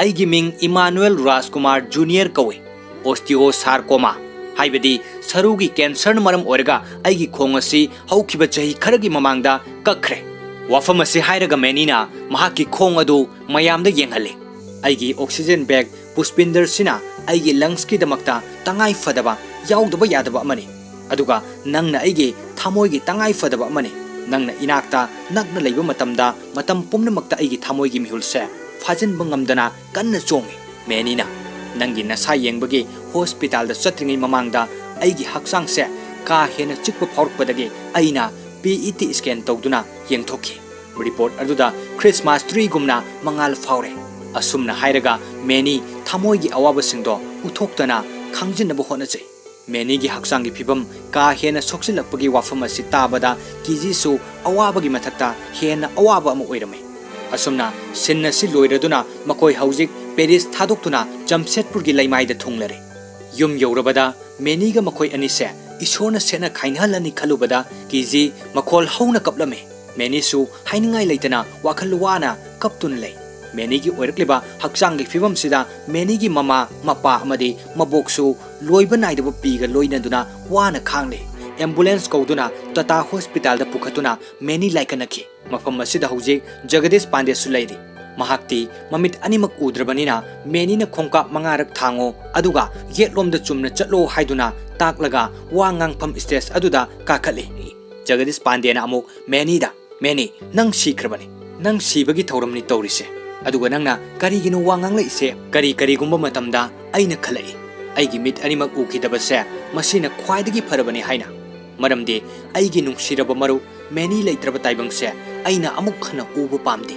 ꯑꯩꯒꯤ ꯃꯤꯡ ꯏꯃꯥꯅꯨꯑꯦꯜ ꯔꯥꯖꯀꯨꯃꯥꯔ ꯖꯨꯅꯤꯌꯔ ꯀꯧꯏ ꯑꯣꯁꯇꯤꯑꯣꯁꯥꯔꯀꯣꯃꯥ ꯍꯥꯏꯕꯗꯤ ꯁꯔꯨꯒꯤ ꯀꯦꯟꯁꯔꯅ ꯃꯔꯝ ꯑꯣꯏꯔꯒ ꯑꯩꯒꯤ ꯈꯣꯡ ꯑꯁꯤ ꯍꯧꯈꯤꯕ ꯆꯍꯤ ꯈꯔꯒꯤ ꯃꯃꯥꯡꯗ ꯀꯛꯈ꯭ꯔꯦ ꯋꯥꯐꯝ ꯑꯁꯤ ꯍꯥꯏꯔꯒ ꯃꯦꯅꯤꯅ ꯃꯍꯥꯛꯀꯤ ꯈꯣꯡ ꯑꯗꯨ ꯃꯌꯥꯝꯗ ꯌꯦꯡꯍꯜꯂꯤ ꯑꯩꯒꯤ ꯑꯣꯛꯁꯤꯖꯦꯟ ꯕꯦꯒ ꯄꯨꯁꯄꯤꯟꯗꯔꯁꯤꯅ ꯑꯩꯒꯤ ꯂꯪꯁꯀꯤꯗꯃꯛꯇ ꯇꯉꯥꯏ ꯐꯗꯕ ꯌꯥꯎꯗꯕ ꯌꯥꯗꯕ ꯑꯃꯅꯤ ꯑꯗꯨꯒ ꯅꯪꯅ ꯑꯩꯒꯤ ꯊꯃꯣꯏꯒꯤ ꯇꯉꯥꯏ ꯐꯗꯕ ꯑꯃꯅꯤ ꯅꯪꯅ ꯏꯅꯥꯛꯇ ꯅꯛꯅ ꯂꯩꯕ ꯃꯇꯝꯗ ꯃꯇꯝ ꯄꯨꯝꯅꯃꯛꯇ ꯑꯩꯒꯤ ꯊꯃꯣꯏꯒꯤ ꯃꯤꯍꯨꯜꯁꯦ ꯐꯥꯖꯤꯟꯕ ꯉꯝꯗꯅ ꯀꯟꯅ ꯆꯣꯡꯉꯤ ꯃꯦꯅꯤꯅ ꯅꯪꯒꯤ ꯅꯁꯥ ꯌꯦꯡꯕꯒꯤ ꯍꯣꯁꯄꯤꯇꯥꯜꯗ ꯆꯠꯇ꯭ꯔꯤꯉꯩ ꯃꯃꯥꯡꯗ ꯑꯩꯒꯤ ꯍꯛꯆꯥꯡꯁꯦ ꯀꯥ ꯍꯦꯟꯅ ꯆꯤꯛꯄ ꯐꯥꯎꯔꯛꯄꯗꯒꯤ ꯑꯩꯅ PET ꯁ꯭ꯀꯦꯟ ꯇꯧꯗꯨꯅ ꯌꯦꯡꯊꯣꯛꯈꯤ ꯔꯤꯄꯣꯔꯠ ꯑꯗꯨꯗ ꯈ꯭ꯔꯤꯁꯃꯥꯁ ꯇ꯭ꯔꯤꯒꯨꯝꯅ ꯃꯉꯥꯜ ꯐꯥꯎꯔꯦ ꯑꯁꯨꯝꯅ ꯍꯥꯏꯔꯒ ꯃꯦꯅꯤ ꯊꯃꯣꯏꯒꯤ ꯑꯋꯥꯕꯁꯤꯡꯗꯣ ꯎꯠꯊꯣꯛꯇꯅ ꯈꯪꯖꯤꯟꯅꯕ ꯍꯣꯠꯅꯖꯩ ꯃꯦꯅꯤꯒꯤ ꯍꯛꯆꯥꯡꯒꯤ ꯐꯤꯕꯝ ꯀꯥ ꯍꯦꯟꯅ ꯁꯣꯛꯆꯤꯜꯂꯛꯄꯒꯤ ꯋꯥꯐꯝ ꯑꯁꯤ ꯇꯥꯕꯗ ꯀꯤꯖꯤꯁꯨ ꯑꯋꯥꯕꯒꯤ ꯃꯊꯛꯇ ꯍꯦꯟꯅ ꯑꯋꯥꯕ ꯑꯃ ꯑꯣꯏꯔꯝꯃꯤ ꯑꯁꯨꯝꯅ ꯁꯤꯟ ꯑꯁꯤ ꯂꯣꯏꯔꯗꯨꯅ ꯃꯈꯣꯏ ꯍꯧꯖꯤꯛ ꯄꯦꯔꯤꯁ ꯊꯥꯗꯣꯛꯇꯨꯅ ꯖꯝꯁꯦꯗꯄꯨꯔꯒꯤ ꯂꯩꯃꯥꯏꯗ ꯊꯨꯡꯂꯔꯦ ꯌꯨꯝ ꯌꯧꯔꯕꯗ ꯃꯦꯅꯤꯒ ꯃꯈꯣꯏ ꯑꯅꯤꯁꯦ ꯏꯁꯣꯔꯅ ꯁꯦꯠꯅ ꯈꯥꯏꯅꯍꯜꯂꯅꯤ ꯈꯜꯂꯨꯕꯗ ꯀꯤꯖꯤ ꯃꯈꯣꯜ ꯍꯧꯅ ꯀꯞꯂꯝꯃꯤ ꯃꯦꯅꯤꯁꯨ ꯍꯥꯏꯅꯤꯡꯉꯥꯏ ꯂꯩꯇꯅ ꯋꯥꯈꯜ ꯋꯥꯅ ꯀꯞꯇꯨꯅ ꯂꯩ ꯃꯦꯅꯤꯒꯤ ꯑꯣꯏꯔꯛꯂꯤꯕ ꯍꯛꯆꯥꯡꯒꯤ ꯐꯤꯕꯝꯁꯤꯗ ꯃꯦꯅꯤꯒꯤ ꯃꯃꯥ ꯃꯄꯥ ꯑꯃꯗꯤ ꯃꯕꯣꯛꯁꯨ ꯂꯣꯏꯕ ꯅꯥꯏꯗꯕ ꯄꯤꯒ ꯂꯣꯏꯅꯗꯨꯅ ꯋꯥꯅ ꯈꯥꯡꯂꯤ ꯑꯦꯝꯕꯨꯂꯦꯟꯁ ꯀꯧꯗꯨꯅ ꯇꯥꯇꯥ ꯍꯣꯁꯄꯤꯇꯥꯜꯗ ꯄꯨꯈꯠꯇꯨꯅ ꯃꯦꯅꯤ ꯂꯥꯏꯀꯠꯅꯈꯤ ꯃꯐꯝ ꯑꯁꯤꯗ ꯍꯧꯖꯤꯛ ꯖꯒꯗꯤꯁ ꯄꯥꯟꯗꯦꯁꯨ ꯂꯩꯔꯤ ꯃꯍꯥꯛꯇꯤ ꯃꯃꯤꯠ ꯑꯅꯤꯃꯛ ꯎꯗ꯭ꯔꯕꯅꯤꯅ ꯃꯦꯅꯤꯅ ꯈꯣꯡꯀꯥꯞ 5ꯔꯛ ꯊꯥꯡꯉꯣ ꯑꯗꯨꯒ ꯌꯦꯠꯂꯣꯝꯗ ꯆꯨꯝꯅ ꯆꯠꯂꯣ ꯍꯥꯏꯗꯨꯅ ꯇꯥꯛꯂꯒ ꯋꯥ ꯉꯥꯡꯐꯝ ꯁ꯭ꯇꯦꯖ ꯑꯗꯨꯗ ꯀꯥꯈꯠꯂꯤ ꯖꯒꯗꯤꯁ ꯄꯥꯟꯗꯦꯅ ꯑꯃꯨꯛ ꯃꯦꯅꯤꯗ ꯃꯦꯅꯤ ꯅꯪ ꯁꯤꯈ꯭ꯔꯕꯅꯤ ꯅꯪ ꯁꯤꯕꯒꯤ ꯊꯧꯔꯝꯅꯤ ꯇꯧꯔꯤꯁꯦ ꯑꯗꯨꯒ ꯅꯪꯅ ꯀꯔꯤꯒꯤꯅꯣ ꯋꯥ ꯉꯥꯡꯂꯛꯏꯁꯦ ꯀꯔꯤꯒꯨꯝꯕ ꯃꯇꯝꯗ ꯑꯩꯅ ꯈꯜꯂꯛꯏ ꯑꯩꯒꯤ ꯃꯤꯠ ꯑꯅꯤꯃꯛ ꯎꯈꯤꯗꯕꯁꯦ ꯃꯁꯤꯅ ꯈ꯭ꯋꯥꯏꯗꯒꯤ ꯐꯔꯕꯅꯤ ꯍꯥꯏꯅ ꯃꯔꯝꯗꯤ ꯑꯩꯒꯤ ꯅꯨꯡꯁꯤꯔꯕ ꯃꯔꯨꯞ ꯃꯦꯅꯤ ꯂꯩꯇ꯭ꯔꯕ ꯇꯥꯏꯕꯪꯁꯦ ꯑꯩꯅ ꯑꯃꯨꯛ ꯍꯟꯅ ꯎꯕ ꯄꯥꯝꯗꯦ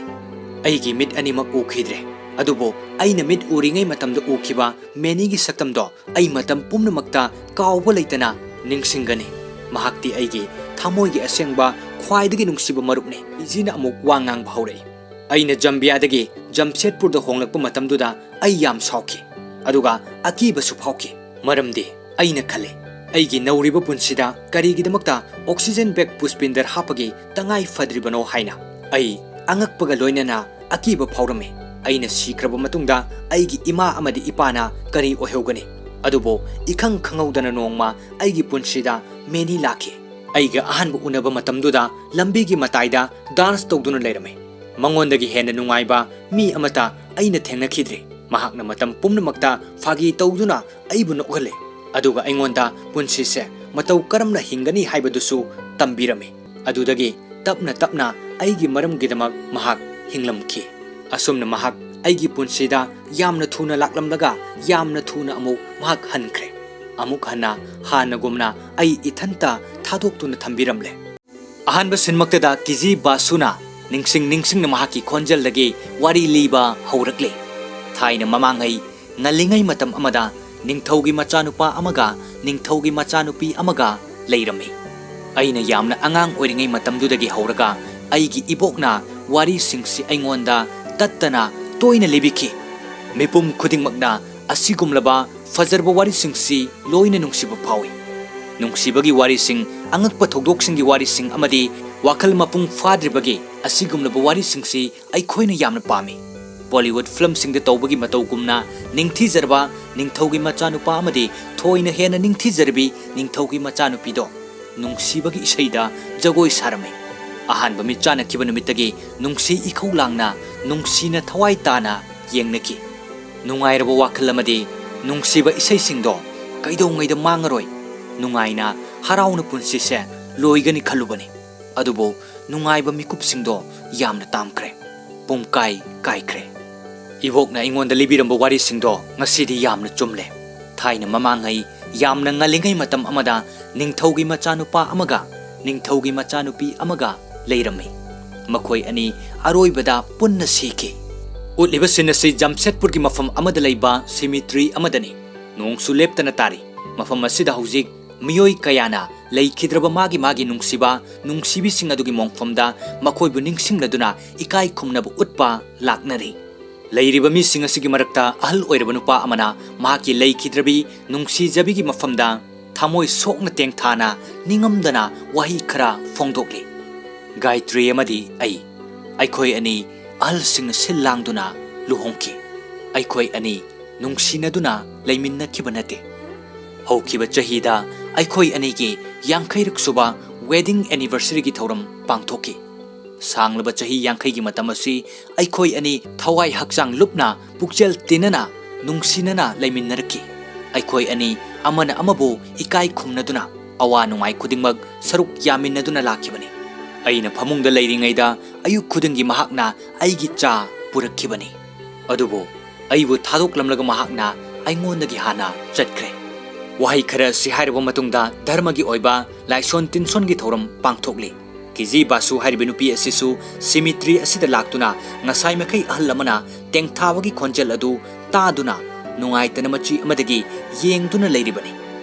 ꯑꯩꯒꯤ ꯃꯤꯠ ꯑꯅꯤꯃꯛ ꯎꯈꯤꯗ꯭ꯔꯦ ꯑꯗꯨꯕꯨ ꯑꯩꯅ ꯃꯤꯠ ꯎꯔꯤꯉꯩ ꯃꯇꯝꯗ ꯎꯈꯤꯕ ꯃꯦꯅꯤꯒꯤ ꯁꯛꯇꯝꯗꯣ ꯑꯩ ꯃꯇꯝ ꯄꯨꯝꯅꯃꯛꯇ ꯀꯥꯎꯕ ꯂꯩꯇꯅ ꯅꯤꯡꯁꯤꯡꯒꯅꯤ ꯃꯍꯥꯛꯇꯤ ꯑꯩꯒꯤ ꯊꯃꯣꯏꯒꯤ ꯑꯁꯦꯡꯕ ꯈ꯭ꯋꯥꯏꯗꯒꯤ ꯅꯨꯡꯁꯤꯕ ꯃꯔꯨꯞꯅꯤ ꯏꯖꯤꯅ ꯑꯃꯨꯛ ꯋꯥ ꯉꯥꯡꯕ ꯍꯧꯔꯛꯏ ꯑꯩꯅ ꯖꯝꯕꯤꯌꯥꯗꯒꯤ ꯖꯝꯁꯦꯗꯄꯨꯔꯗ ꯍꯣꯡꯂꯛꯄ ꯃꯇꯝꯗꯨꯗ ꯑꯩ ꯌꯥꯝ ꯁꯥꯎꯈꯤ ꯑꯗꯨꯒ ꯑꯀꯤꯕꯁꯨ ꯐꯥꯎꯈꯤ ꯃꯔꯝꯗꯤ ꯑꯩꯅ ꯈꯜꯂꯤ ꯑꯩꯒꯤ ꯅꯧꯔꯤꯕ ꯄꯨꯟꯁꯤꯗ ꯀꯔꯤꯒꯤꯗꯃꯛꯇ ꯑꯣꯛꯁꯤꯖꯦꯟ ꯕꯦꯒ ꯄꯨꯁꯄꯤꯟꯗꯔ ꯍꯥꯞꯄꯒꯤ ꯇꯉꯥꯏ ꯐꯗ꯭ꯔꯤꯕꯅꯣ ꯍꯥꯏꯅ ꯑꯩ ꯑꯉꯛꯄꯒ ꯂꯣꯏꯅꯅ ꯑꯀꯤꯕ ꯐꯥꯎꯔꯝꯃꯤ ꯑꯩꯅ ꯁꯤꯈ꯭ꯔꯕ ꯃꯇꯨꯡꯗ ꯑꯩꯒꯤ ꯏꯃꯥ ꯑꯃꯗꯤ ꯏꯄꯥꯅ ꯀꯔꯤ ꯑꯣꯏꯍꯧꯒꯅꯤ ꯑꯗꯨꯕꯨ ꯏꯈꯪ ꯈꯪꯍꯧꯗꯅ ꯅꯣꯡꯃ ꯑꯩꯒꯤ ꯄꯨꯟꯁꯤꯗ ꯃꯦꯅꯤ ꯂꯥꯛꯈꯤ ꯑꯩꯒ ꯑꯍꯥꯟꯕ ꯎꯅꯕ ꯃꯇꯝꯗꯨꯗ ꯂꯝꯕꯤꯒꯤ ꯃꯇꯥꯏꯗ ꯗꯥꯟꯁ ꯇꯧꯗꯨꯅ ꯂꯩꯔꯝꯃꯤ ꯃꯉꯣꯟꯗꯒꯤ ꯍꯦꯟꯅ ꯅꯨꯡꯉꯥꯏꯕ ꯃꯤ ꯑꯃꯠꯇ ꯑꯩꯅ ꯊꯦꯡꯅꯈꯤꯗ꯭ꯔꯤ ꯃꯍꯥꯛꯅ ꯃꯇꯝ ꯄꯨꯝꯅꯃꯛꯇ ꯐꯥꯒꯤ ꯇꯧꯗꯨꯅ ꯑꯩꯕꯨ ꯅꯣꯛꯍꯜꯂꯤ ꯑꯗꯨꯒ ꯑꯩꯉꯣꯟꯗ ꯄꯨꯟꯁꯤꯁꯦ ꯃꯇꯧ ꯀꯔꯝꯅ ꯍꯤꯡꯒꯅꯤ ꯍꯥꯏꯕꯗꯨꯁꯨ ꯇꯝꯕꯤꯔꯝꯃꯤ ꯑꯗꯨꯗꯒꯤ ꯇꯞꯅ ꯇꯞꯅ ꯑꯩꯒꯤ ꯃꯔꯝꯒꯤꯗꯃꯛ ꯃꯍꯥꯛ ꯍꯤꯡꯂꯝꯈꯤ ꯑꯁꯨꯝꯅ ꯃꯍꯥꯛ ꯑꯩꯒꯤ ꯄꯨꯟꯁꯤꯗ ꯌꯥꯝꯅ ꯊꯨꯅ ꯂꯥꯛꯂꯝꯂꯒ ꯌꯥꯝꯅ ꯊꯨꯅ ꯑꯃꯨꯛ ꯃꯍꯥꯛ ꯍꯟꯈ꯭ꯔꯦ ꯑꯃꯨꯛ ꯍꯟꯅ ꯍꯥꯟꯅꯒꯨꯝꯅ ꯑꯩ ꯏꯊꯟꯇ ꯊꯥꯗꯣꯛꯇꯨꯅ ꯊꯝꯕꯤꯔꯝꯂꯦ ꯑꯍꯥꯟꯕ ꯁꯤꯟꯃꯛꯇꯗ ꯀꯤꯖꯤ ꯕꯥꯁꯨꯅ ꯅꯤꯡꯁꯤꯡꯅ ꯃꯍꯥꯛꯀꯤ ꯈꯣꯟꯖꯦꯜꯗꯒꯤ ꯋꯥꯔꯤ ꯂꯤꯕ ꯍꯧꯔꯛꯂꯤ ꯊꯥꯏꯅ ꯃꯃꯥꯡꯉꯩ ꯉꯜꯂꯤꯉꯩ ꯃꯇꯝ ꯑꯃꯗ ꯅꯤꯡꯊꯧꯒꯤ ꯃꯆꯥꯅꯨꯄꯥ ꯑꯃꯒ ꯅꯤꯡꯊꯧꯒꯤ ꯃꯆꯥꯅꯨꯄꯤ ꯑꯃꯒ ꯂꯩꯔꯝꯃꯤ ꯑꯩꯅ ꯌꯥꯝꯅ ꯑꯉꯥꯡ ꯑꯣꯏꯔꯤꯉꯩ ꯃꯇꯝꯗꯨꯗꯒꯤ ꯍꯧꯔꯒ ꯑꯩꯒꯤ ꯏꯕꯣꯛꯅ ꯋꯥꯔꯤꯁꯤꯡꯁꯤ ꯑꯩꯉꯣꯟꯗ ꯇꯠꯇꯅ ꯇꯣꯏꯅ ꯂꯤꯕꯤꯈꯤ ꯃꯤꯄꯨꯝ ꯈꯨꯗꯤꯡꯃꯛꯅ ꯑꯁꯤꯒꯨꯝꯂꯕ ꯐꯖꯔꯕ ꯋꯥꯔꯤꯁꯤꯡꯁꯤ ꯂꯣꯏꯅ ꯅꯨꯡꯁꯤꯕ ꯐꯥꯎꯏ ꯅꯨꯡꯁꯤꯕꯒꯤ ꯋꯥꯔꯤꯁꯤꯡ ꯑꯉꯛꯄ ꯊꯧꯗꯣꯛꯁꯤꯡꯒꯤ ꯋꯥꯔꯤꯁꯤꯡ ꯑꯃꯗꯤ ꯋꯥꯈꯜ ꯃꯄꯨꯡ ꯐꯥꯗ꯭ꯔꯤꯕꯒꯤ ꯑꯁꯤꯒꯨꯝꯂꯕ ꯋꯥꯔꯤꯁꯤꯡꯁꯤ ꯑꯩꯈꯣꯏꯅ ꯌꯥꯝꯅ ꯄꯥꯝꯃꯤ ꯕꯣꯂꯤꯋꯨꯗ ꯐꯤल्मꯁꯤꯡꯗ ꯇꯧꯕꯒꯤ ꯃꯇꯧꯒꯨꯝꯅ ꯅꯤꯡꯊꯤꯖꯔꯕ ꯅꯤꯡꯊꯧꯒꯤ ꯃꯆꯥꯅꯨꯄꯥ ꯑꯃꯗꯤ ꯊꯣꯏꯅ ꯍꯦꯟꯅ ꯅꯤꯡꯊꯤꯖꯔꯕꯤ ꯅꯤꯡꯊꯧꯒꯤ ꯃꯆꯥꯅꯨꯄꯤꯗꯣ ꯅꯨꯡꯁꯤꯕꯒꯤ ꯏꯁꯩꯗ ꯖꯒꯣꯏ ꯁꯥꯔꯝꯃꯤ ꯑꯍꯥꯟꯕ ꯃꯤꯠ ꯆꯥꯅꯈꯤꯕ ꯅꯨꯃꯤꯠꯇꯒꯤ ꯅꯨꯡꯁꯤ ꯏꯈꯧ ꯂꯥꯡꯅ ꯅꯨꯡꯁꯤꯅ ꯊꯋꯥꯏ ꯇꯥꯅ ꯌꯦꯡꯅꯈꯤ ꯅꯨꯡꯉꯥꯏꯔꯕ ꯋꯥꯈꯜ ꯑꯃꯗꯤ ꯅꯨꯡꯁꯤꯕ ꯏꯁꯩꯁꯤꯡꯗꯣ ꯀꯩꯗꯧꯉꯩꯗ ꯃꯥꯡꯉꯔꯣꯏ ꯅꯨꯡꯉꯥꯏꯅ ꯍꯔꯥꯎꯅ ꯄꯨꯟꯁꯤꯁꯦ ꯂꯣꯏꯒꯅꯤ ꯈꯜꯂꯨꯕꯅꯤ ꯑꯗꯨꯕꯨ ꯅꯨꯡꯉꯥꯏꯕ ꯃꯤꯀꯨꯞꯁꯤꯡꯗꯣ ꯌꯥꯝꯅ ꯇꯥꯝꯈ꯭ꯔꯦ ꯄꯨꯡꯀꯥꯏ ꯀꯥꯏꯈ꯭ꯔꯦ ꯏꯕꯣꯛꯅ ꯑꯩꯉꯣꯟꯗ ꯂꯤꯕꯤꯔꯝꯕ ꯋꯥꯔꯤꯁꯤꯡꯗꯣ ꯉꯁꯤꯗꯤ ꯌꯥꯝꯅ ꯆꯨꯝꯂꯦ ꯊꯥꯏꯅ ꯃꯃꯥꯡꯉꯩ ꯌꯥꯝꯅ ꯉꯜꯂꯤꯉꯩ ꯃꯇꯝ ꯑꯃꯗ ꯅꯤꯡꯊꯧꯒꯤ ꯃꯆꯥꯅꯨꯄꯥ ꯑꯃꯒ ꯅꯤꯡꯊꯧꯒꯤ ꯃꯆꯥꯅꯨꯄꯤ ꯑꯃꯒ ꯂꯩꯔꯝꯃꯤ ꯃꯈꯣꯏ ꯑꯅꯤ ꯑꯔꯣꯏꯕꯗ ꯄꯨꯟꯅ ꯁꯤꯈꯤ ꯎꯠꯂꯤꯕ ꯁꯤꯟ ꯑꯁꯤ ꯖꯝꯁꯦꯗꯄꯨꯔꯒꯤ ꯃꯐꯝ ꯑꯃꯗ ꯂꯩꯕ ꯁꯤꯃꯤꯇ꯭ꯔꯤ ꯑꯃꯗꯅꯤ ꯅꯣꯡꯁꯨ ꯂꯦꯞꯇꯅ ꯇꯥꯔꯤ ꯃꯐꯝ ꯑꯁꯤꯗ ꯍꯧꯖꯤꯛ ꯃꯤꯑꯣꯏ ꯀꯌꯥꯅ ꯂꯩꯈꯤꯗ꯭ꯔꯕ ꯃꯥꯒꯤ ꯅꯨꯡꯁꯤꯕ ꯅꯨꯡꯁꯤꯕꯤꯁꯤꯡ ꯑꯗꯨꯒꯤ ꯃꯣꯡꯐꯝꯗ ꯃꯈꯣꯏꯕꯨ ꯅꯤꯡꯁꯤꯡꯂꯗꯨꯅ ꯏꯀꯥꯏ ꯈꯨꯝꯅꯕ ꯎꯠꯄ ꯂꯥꯛꯅꯔꯤ ꯂꯩꯔꯤꯕ ꯃꯤꯁꯤꯡ ꯑꯁꯤꯒꯤ ꯃꯔꯛꯇ ꯑꯍꯜ ꯑꯣꯏꯔꯕ ꯅꯨꯄꯥ ꯑꯃꯅ ꯃꯍꯥꯛꯀꯤ ꯂꯩꯈꯤꯗ꯭ꯔꯕꯤ ꯅꯨꯡꯁꯤꯖꯕꯤꯒꯤ ꯃꯐꯝꯗ ꯊꯃꯣꯏ ꯁꯣꯛꯅ ꯇꯦꯡꯊꯥꯅ ꯅꯤꯡꯉꯝꯗꯅ ꯋꯥꯍꯩ ꯈꯔ ꯐꯣꯡꯗꯣꯛꯂꯤ ꯒꯥꯏꯇ꯭ꯔꯤ ꯑꯃꯗꯤ ꯑꯩꯈꯣꯏ ꯑꯅꯤ ꯑꯍꯜꯁꯤꯡꯅ ꯁꯤꯜ ꯂꯥꯡꯗꯨꯅ ꯂꯨꯍꯣꯡꯈꯤ ꯑꯩꯈꯣꯏ ꯑꯅꯤ ꯅꯨꯡꯁꯤꯅꯗꯨꯅ ꯂꯩꯃꯤꯟꯅꯈꯤꯕ ꯅꯠꯇꯦ꯫ ꯍꯧꯈꯤꯕ ꯆꯍꯤꯗ ꯑꯩꯈꯣꯏ ꯑꯅꯤꯒꯤ 50ꯔꯛ ꯁꯨꯕ ꯋꯦꯗꯤꯡ ꯑꯦꯅꯤꯚꯔꯁꯔꯤꯒꯤ ꯊꯧꯔꯝ ꯄꯥꯡꯊꯣꯛꯈꯤ꯫ ꯁꯥꯡꯂꯕ ꯆꯍꯤ 50ꯒꯤ ꯃꯇꯝ ꯑꯁꯤ ꯑꯩꯈꯣꯏ ꯑꯅꯤ ꯊꯋꯥꯏ ꯍꯛꯆꯥꯡ ꯂꯨꯞꯅ ꯄꯨꯛꯆꯦꯜ ꯇꯤꯟꯅꯅ ꯅꯨꯡꯁꯤꯅꯅ ꯂꯩꯃꯤꯟꯅꯔꯛꯈꯤ꯫ ꯑꯩꯈꯣꯏ ꯑꯅꯤ ꯑꯃꯅ ꯑꯃꯕꯨ ꯏꯀꯥꯏ ꯈꯨꯝꯅꯗꯨꯅ ꯑꯋꯥ ꯅꯨꯡꯉꯥꯏ ꯈꯨꯗꯤꯡꯃꯛ ꯁꯔꯨꯛ ꯌꯥꯃꯤꯟꯅꯗꯨꯅ ꯂꯥꯛꯈꯤꯕꯅꯤ꯫ ꯑꯩꯅ ꯐꯃꯨꯡꯗ ꯂꯩꯔꯤꯉꯩꯗ ꯑꯌꯨꯛ ꯈꯨꯗꯤꯡꯒꯤ ꯃꯍꯥꯛꯅ ꯑꯩꯒꯤ ꯆꯥ ꯄꯨꯔꯛꯈꯤꯕꯅꯤ꯫ ꯑꯗꯨꯕꯨ ꯑꯩꯕꯨ ꯊꯥꯗꯣꯛꯂꯝꯂꯒ ꯃꯍꯥꯛꯅ ꯑꯩꯉꯣꯟꯗꯒꯤ ꯍꯥꯟꯅ ꯆꯠꯈ꯭ꯔꯦ꯫ ꯋꯥꯍꯩ ꯈꯔ ꯑꯁꯤ ꯍꯥꯏꯔꯕ ꯃꯇꯨꯡꯗ ꯙꯔꯃꯒꯤ ꯑꯣꯏꯕ ꯂꯥꯏꯁꯣꯟ ꯇꯤꯟꯁꯣꯟꯒꯤ ꯊꯧꯔꯝ ꯄꯥꯡꯊꯣꯛꯂꯤ꯫ ꯀꯤꯖꯤ ꯕꯥꯁꯨ ꯍꯥꯏꯔꯤꯕ ꯅꯨꯄꯤ ꯑꯁꯤꯁꯨ ꯁꯤꯃꯤꯇ꯭ꯔꯤ ꯑꯁꯤꯗ ꯂꯥꯛꯇꯨꯅ ꯉꯁꯥꯏ ꯃꯈꯩ ꯑꯍꯜ ꯑꯃꯅ ꯇꯦꯡꯊꯥꯕꯒꯤ ꯈꯣꯟꯖꯦꯜ ꯑꯗꯨ ꯇꯥꯗꯨꯅ ꯅꯨꯡꯉꯥꯏꯇꯅ ꯃꯆꯤ ꯑꯃꯗꯒꯤ ꯌꯦꯡꯗꯨꯅ ꯂꯩꯔꯤꯕꯅꯤ꯫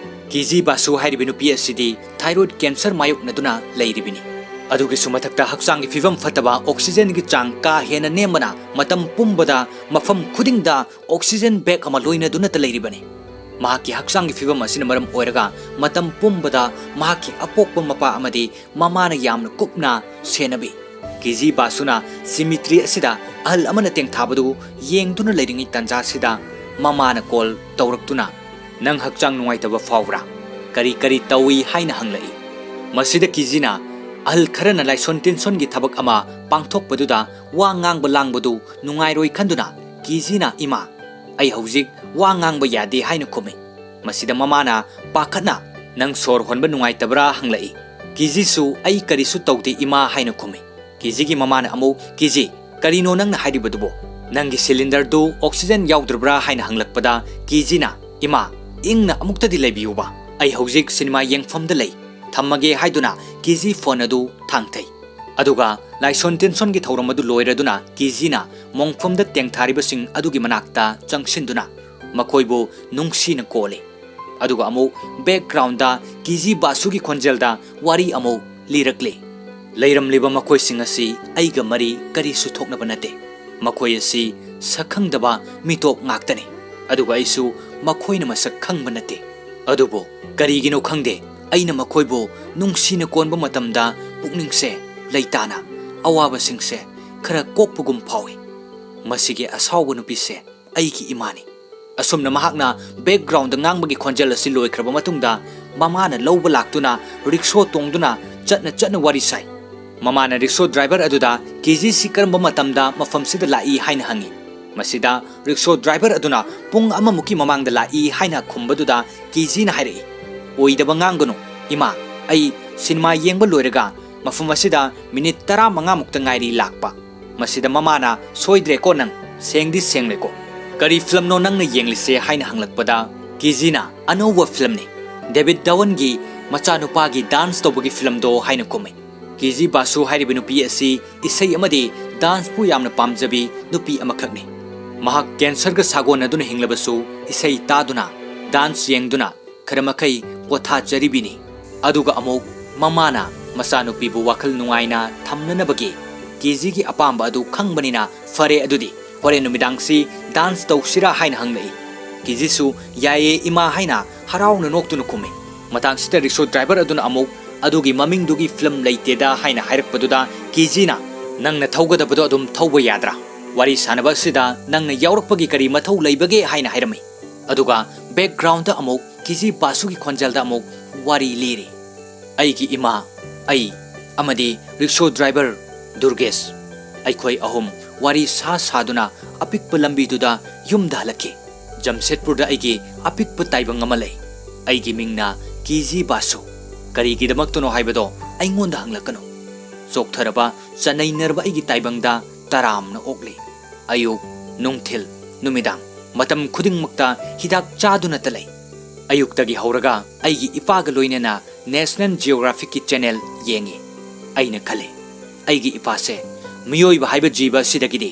ꯀꯤꯖꯤ ꯕꯥꯁꯨ ꯍꯥꯏꯔꯤꯕ ꯅꯨꯄꯤ ꯑꯁꯤꯗꯤ ꯊꯥꯏꯔꯣꯏꯗ ꯀꯦꯟꯁꯔ ꯃꯥꯌꯣꯛꯅꯗꯨꯅ ꯂꯩꯔꯤꯕꯅꯤ꯫ ꯑꯗꯨꯒꯤꯁꯨ ꯃꯊꯛꯇ ꯍꯛꯆꯥꯡꯒꯤ ꯐꯤꯚꯝ ꯐꯠꯇꯕ, ꯑꯣꯛꯁꯤꯖꯦꯟꯒꯤ ꯆꯥꯡ ꯀꯥ ꯍꯦꯟꯅ ꯅꯦꯝꯕꯅ ꯃꯇꯝ ꯄꯨꯝꯕꯗ ꯃꯐꯝ ꯈꯨꯗꯤꯡꯗ ꯑꯣꯛꯁꯤꯖꯦꯟ ꯕꯦꯒ ꯑꯃ ꯂꯣꯏꯅꯗꯨꯅꯇ ꯂꯩꯔꯤꯕꯅꯤ꯫ ꯃꯍꯥꯛꯀꯤ ꯍꯛꯆꯥꯡꯒꯤ ꯐꯤꯚꯝ ꯑꯁꯤꯅ ꯃꯔꯝ ꯑꯣꯏꯔꯒ ꯃꯇꯝ ꯄꯨꯝꯕꯗ ꯃꯍꯥꯛꯀꯤ ꯑꯄꯣꯛꯄ ꯃꯄꯥ ꯑꯃꯗꯤ ꯃꯃꯥꯅ ꯌꯥꯝꯅ ꯀꯨꯞꯅ ꯁꯦꯟꯅꯕꯤ꯫ ꯀꯤꯖꯤ ꯕꯥꯁꯨꯅ ꯁꯤꯃꯤꯇ꯭ꯔꯤ ꯑꯁꯤꯗ ꯑꯍꯜ ꯑꯃꯅ ꯇꯦꯡꯊꯥꯕꯗꯨ ꯌꯦꯡꯗꯨꯅ ꯂꯩꯔꯤꯉꯩ ꯇꯥꯟꯖꯥꯁꯤꯗ ꯃꯃꯥꯅ ꯀꯣꯜ ꯇꯧꯔꯛꯇꯨꯅ "ꯅꯪ ꯍꯛꯆꯥꯡ ꯅꯨꯡꯉꯥꯏꯇꯕ ꯐꯥꯎꯕ꯭ꯔꯥ? ꯀꯔꯤ ꯀꯔꯤ ꯇꯧꯏ?" ꯍꯥꯏꯅ ꯍꯪꯂꯛꯏ꯫ ꯃꯁꯤꯗ ꯀꯤꯖꯤꯅ ꯑꯍꯜ ꯈꯔꯅ ꯂꯥꯏꯁꯣꯟ ꯇꯤꯟꯁꯣꯟꯒꯤ ꯊꯕꯛ ꯑꯃ ꯄꯥꯡꯊꯣꯛꯄꯗꯨꯗ ꯋꯥ ꯉꯥꯡꯕ ꯂꯥꯡꯕꯗꯨ ꯅꯨꯡꯉꯥꯏꯔꯣꯏ ꯈꯟꯗꯨꯅ ꯀꯤꯖꯤꯅ "ꯏꯃꯥ, ꯑꯩ ꯍꯧꯖꯤꯛ ꯋꯥ ꯉꯥꯡꯕ ꯌꯥꯗꯦ" ꯍꯥꯏꯅ ꯈꯨꯝꯃꯤ꯫ ꯃꯁꯤꯗ ꯃꯃꯥꯅ ꯄꯥꯈꯠꯅ "ꯅꯪ ꯁꯣꯔ ꯍꯣꯟꯕ ꯅꯨꯡꯉꯥꯏꯇꯕ꯭ꯔꯥ?" ꯍꯪꯂꯛꯏ꯫ ꯀꯤꯖꯤꯁꯨ "ꯑꯩ ꯀꯔꯤꯁꯨ ꯇꯧꯗꯦ ꯏꯃꯥ" ꯍꯥꯏꯅ ꯈꯨꯝꯃꯤ꯫ ꯀꯤꯖꯤꯒꯤ ꯃꯃꯥꯅ ꯑꯃꯨꯛ "ꯀꯤꯖꯤ, ꯀꯔꯤꯅꯣ ꯅꯪꯅ ꯍꯥꯏꯔꯤꯕꯗꯨꯕꯣ? ꯅꯪꯒꯤ ꯁꯤꯂꯤꯟꯗꯔꯗꯨ ꯑꯣꯛꯁꯤꯖꯦꯟ ꯌꯥꯎꯗ꯭ꯔꯕ꯭ꯔꯥ?" ꯍꯥꯏꯅ ꯍꯪꯂꯛꯄꯗ ꯀꯤꯖꯤꯅ "ꯏꯃꯥ, ꯏꯪꯅ ꯑꯃꯨꯛꯇꯗꯤ ꯂꯩꯕꯤꯌꯨꯕ, ꯑꯩ ꯍꯧꯖꯤꯛ ꯁꯤꯅꯦꯃꯥ ꯌꯦꯡꯐꯝꯗ ꯂꯩ, ꯊꯝꯃꯒꯦ" ꯍꯥꯏꯗꯨꯅ ꯀꯤꯖꯤ ꯐꯣꯟ ꯑꯗꯨ ꯊꯥꯡꯊꯩ꯫ ꯑꯗꯨꯒ ꯂꯥꯏꯁꯣꯟ ꯇꯤꯟꯁꯣꯟꯒꯤ ꯊꯧꯔꯝ ꯑꯗꯨ ꯂꯣꯏꯔꯗꯨꯅ ꯀꯤꯖꯤꯅ ꯃꯣꯡꯐꯝꯗ ꯇꯦꯡꯊꯥꯔꯤꯕꯁꯤꯡ ꯑꯗꯨꯒꯤ ꯃꯅꯥꯛꯇ ꯆꯪꯁꯤꯟꯗꯨꯅ ꯃꯈꯣꯏꯕꯨ ꯅꯨꯡꯁꯤꯅ ꯀꯣꯜꯂꯤ꯫ ꯑꯗꯨꯒ ꯑꯃꯨꯛ ꯕꯦꯛꯒ꯭ꯔꯥꯎꯟꯗ ꯀꯤꯖꯤ ꯕꯥꯁꯨꯒꯤ ꯈꯣꯟꯖꯦꯜꯗ ꯋꯥꯔꯤ ꯑꯃꯨꯛ ꯂꯤꯔꯛꯂꯤ꯫ ꯂꯩꯔꯝꯂꯤꯕ ꯃꯈꯣꯏꯁꯤꯡ ꯑꯁꯤ ꯑꯩꯒ ꯃꯔꯤ ꯀꯔꯤꯁꯨ ꯊꯣꯛꯅꯕ ꯅꯠꯇꯦ꯫ ꯃꯈꯣꯏ ꯑꯁꯤ ꯁꯛꯈꯪꯗꯕ ꯃꯤꯇꯣꯞ ꯉꯥꯛꯇꯅꯤ꯫ ꯑꯗꯨꯒ ꯑꯩꯁꯨ ꯃꯈꯣꯏꯅ ꯃꯁꯛ ꯈꯪꯕ ꯅꯠꯇꯦ꯫ ꯑꯗꯨꯕꯨ ꯀꯔꯤꯒꯤꯅꯣ ꯈꯪꯗꯦ, ꯑꯩꯅ ꯃꯈꯣꯏꯕꯨ ꯅꯨꯡꯁꯤꯅ ꯀꯣꯟꯕ ꯃꯇꯝꯗ ꯄꯨꯛꯅꯤꯡꯁꯦ ꯂꯩꯇꯥꯅ ꯑꯋꯥꯕꯁꯤꯡꯁꯦ ꯈꯔ ꯀꯣꯛꯄꯒꯨꯝ ꯐꯥꯎꯏ꯫ ꯃꯁꯤꯒꯤ ꯑꯁꯥꯎꯕ ꯅꯨꯄꯤꯁꯦ ꯑꯩꯒꯤ ꯏꯃꯥꯅꯤ꯫ ꯑꯁꯨꯝꯅ ꯃꯍꯥꯛꯅ ꯕꯦꯛꯒ꯭ꯔꯥꯎꯟꯗ ꯉꯥꯡꯕꯒꯤ ꯈꯣꯟꯖꯦꯜ ꯑꯁꯤ ꯂꯣꯏꯈ꯭ꯔꯕ ꯃꯇꯨꯡꯗ ꯃꯃꯥꯅ ꯂꯧꯕ ꯂꯥꯛꯇꯨꯅ ꯔꯤꯛꯁꯣ ꯇꯣꯡꯗꯨꯅ ꯆꯠꯅ ꯋꯥꯔꯤ ꯁꯥꯏ꯫ ꯃꯃꯥꯅ ꯔꯤꯛꯁꯣ ꯗ꯭ꯔꯥꯏꯚꯔ ꯑꯗꯨꯗ ꯀꯤꯖꯤꯁꯤ ꯀꯔꯝꯕ ꯃꯇꯝꯗ ꯃꯐꯝꯁꯤꯗ ꯂꯥꯛꯏ ꯍꯥꯏꯅ ꯍꯪꯉꯤ꯫ ꯃꯁꯤꯗ ꯔꯤꯛꯁꯣ ꯗ꯭ꯔꯥꯏꯚꯔ ꯑꯗꯨꯅ ꯄꯨꯡ ꯑꯃꯃꯨꯛꯀꯤ ꯃꯃꯥꯡꯗ ꯂꯥꯛꯏ ꯍꯥꯏꯅ ꯈꯨꯝꯕꯗꯨꯗ ꯀꯤꯖꯤꯅ ꯍꯥꯏꯔꯛꯏ, "ꯑꯣꯏꯗꯕ ꯉꯥꯡꯒꯅꯨ ꯏꯃꯥ, ꯑꯩ ꯁꯤꯅꯦꯃꯥ ꯌꯦꯡꯕ ꯂꯣꯏꯔꯒ ꯃꯐꯝ ꯑꯁꯤꯗ ꯃꯤꯅꯤꯠ 15ꯃꯨꯛꯇ ꯉꯥꯏꯔꯤ ꯂꯥꯛꯄ." ꯃꯁꯤꯗ ꯃꯃꯥꯅ "ꯁꯣꯏꯗ꯭ꯔꯦꯀꯣ ꯅꯪ, ꯁꯦꯡꯗꯤ ꯁꯦꯡꯂꯦꯀꯣ. ꯀꯔꯤ ꯐꯤꯂꯝꯅꯣ ꯅꯪꯅ ꯌꯦꯡꯂꯤꯁꯦ?" ꯍꯥꯏꯅ ꯍꯪꯂꯛꯄꯗ ꯀꯤꯖꯤꯅ "ꯑꯅꯧꯕ ꯐꯤꯂꯝꯅꯤ, ꯗꯦꯕꯤꯗ ꯙꯋꯟꯒꯤ ꯃꯆꯥꯅꯨꯄꯥꯒꯤ ꯗꯥꯟꯁ ꯇꯧꯕꯒꯤ ꯐꯤꯂꯝꯗꯣ" ꯍꯥꯏꯅ ꯈꯨꯝꯃꯤ꯫ ꯀꯤꯖꯤ ꯕꯥꯁꯨ ꯍꯥꯏꯔꯤꯕ ꯅꯨꯄꯤ ꯑꯁꯤ ꯏꯁꯩ ꯑꯃꯗꯤ ꯗꯥꯟꯁꯄꯨ ꯌꯥꯝꯅ ꯄꯥꯝꯖꯕꯤ ꯅꯨꯄꯤ ꯑꯃꯈꯛꯅꯤ꯫ ꯃꯍꯥꯛ ꯀꯦꯟꯁꯔꯒ ꯁꯥꯒꯣꯟꯅꯗꯨꯅ ꯍꯤꯡꯂꯕꯁꯨ ꯏꯁꯩ ꯇꯥꯗꯨꯅ, ꯗꯥꯟꯁ ꯌꯦꯡꯗꯨꯅ ꯈꯔ ꯃꯈꯩ ꯄꯣꯊꯥꯖꯔꯤꯕꯤꯅꯤ꯫ ꯑꯗꯨꯒ ꯑꯃꯨꯛ ꯃꯃꯥꯅ ꯃꯆꯥꯅꯨꯄꯤꯕꯨ ꯋꯥꯈꯜ ꯅꯨꯡꯉꯥꯏꯅ ꯊꯝꯅꯅꯕꯒꯤ ꯀꯤꯖꯤꯒꯤ ꯑꯄꯥꯝꯕ ꯑꯗꯨ ꯈꯪꯕꯅꯤꯅ "ꯐꯔꯦ, ꯑꯗꯨꯗꯤ ꯍꯣꯔꯦꯟ ꯅꯨꯃꯤꯗꯥꯡꯁꯤ ꯗꯥꯟꯁ ꯇꯧꯁꯤꯔꯥ?" ꯍꯥꯏꯅ ꯍꯪꯂꯛꯏ꯫ ꯀꯤꯖꯤꯁꯨ "ꯌꯥꯏꯌꯦ ꯏꯃꯥ" ꯍꯥꯏꯅ ꯍꯔꯥꯎꯅ ꯅꯣꯛꯇꯨꯅ ꯈꯨꯝꯃꯤ꯫ ꯃꯇꯥꯡꯁꯤꯗ ꯔꯤꯛꯁꯣ ꯗ꯭ꯔꯥꯏꯚꯔ ꯑꯗꯨꯅ ꯑꯃꯨꯛ "ꯑꯗꯨꯒꯤ ꯃꯃꯤꯡꯗꯨꯒꯤ ꯐꯤꯂꯝ ꯂꯩꯇꯦꯗ" ꯍꯥꯏꯅ ꯍꯥꯏꯔꯛꯄꯗꯨꯗ ꯀꯤꯖꯤꯅ "ꯅꯪꯅ ꯊꯧꯒꯗꯕꯗꯣ ꯑꯗꯨꯝ ꯊꯧꯕ ꯌꯥꯗ꯭ꯔꯥ? ꯋꯥꯔꯤ ꯁꯥꯟꯅꯕ ꯑꯁꯤꯗ ꯅꯪꯅ ꯌꯥꯎꯔꯛꯄꯒꯤ ꯀꯔꯤ ꯃꯊꯧ ꯂꯩꯕꯒꯦ?" ꯍꯥꯏꯅ ꯍꯥꯏꯔꯝꯃꯤ꯫ ꯑꯗꯨꯒ ꯕꯦꯛꯒ꯭ꯔꯥꯎꯟꯗ ꯑꯃꯨꯛ ꯀꯤꯖꯤ ꯕꯥꯁꯨꯒꯤ ꯈꯣꯟꯖꯦꯜꯗ ꯑꯃꯨꯛ ꯋꯥꯔꯤ ꯂꯤꯔꯤ꯫ "ꯑꯩꯒꯤ ꯏꯃꯥ, ꯑꯩ ꯑꯃꯗꯤ ꯔꯤꯛꯁꯣ ꯗ꯭ꯔꯥꯏꯚꯔ ꯗꯨꯔꯒꯦꯁ, ꯑꯩꯈꯣꯏ ꯑꯍꯨꯝ ꯋꯥꯔꯤ ꯁꯥꯗꯨꯅ ꯑꯄꯤꯛꯄ ꯂꯝꯕꯤꯗꯨꯗ ꯌꯨꯝꯗ ꯍꯜꯂꯛꯈꯤ꯫ ꯖꯝꯁꯦꯗꯄꯨꯔꯗ ꯑꯩꯒꯤ ꯑꯄꯤꯛꯄ ꯇꯥꯏꯕꯪ ꯑꯃ ꯂꯩ꯫ ꯑꯩꯒꯤ ꯃꯤꯡꯅ ꯀꯤꯖꯤ ꯕꯥꯁꯨ꯫ ꯀꯔꯤꯒꯤꯗꯃꯛꯇꯅꯣ ꯍꯥꯏꯕꯗꯣ ꯑꯩꯉꯣꯟꯗ ꯍꯪꯂꯛꯀꯅꯨ꯫ ꯆꯣꯛꯊꯔꯕ ꯆꯅꯩꯅꯔꯕ ꯑꯩꯒꯤ ꯇꯥꯏꯕꯪꯗ ꯇꯔꯥꯝꯅ ꯑꯣꯛꯂꯤ꯫ ꯑꯌꯨꯛ, ꯅꯨꯡꯊꯤꯜ, ꯅꯨꯃꯤꯗꯥꯡ ꯃꯇꯝ ꯈꯨꯗꯤꯡꯃꯛꯇ ꯍꯤꯗꯥꯛ ꯆꯥꯗꯨꯅꯇ ꯂꯩ꯫ ꯑꯌꯨꯛꯇꯒꯤ ꯍꯧꯔꯒ ꯑꯩꯒꯤ ꯏꯄꯥꯒ ꯂꯣꯏꯅꯅ ꯅꯦꯁꯅꯦꯜ ꯖꯤꯑꯣꯒ꯭ꯔꯥꯐꯤꯛꯀꯤ ꯆꯦꯅꯦꯜ ꯌꯦꯡꯉꯤ꯫ ꯑꯩꯅ ꯈꯜꯂꯤ, ꯑꯩꯒꯤ ꯏꯄꯥꯁꯦ ꯃꯤꯑꯣꯏꯕ ꯍꯥꯏꯕ ꯖꯤꯕ ꯑꯁꯤꯗꯒꯤꯗꯤ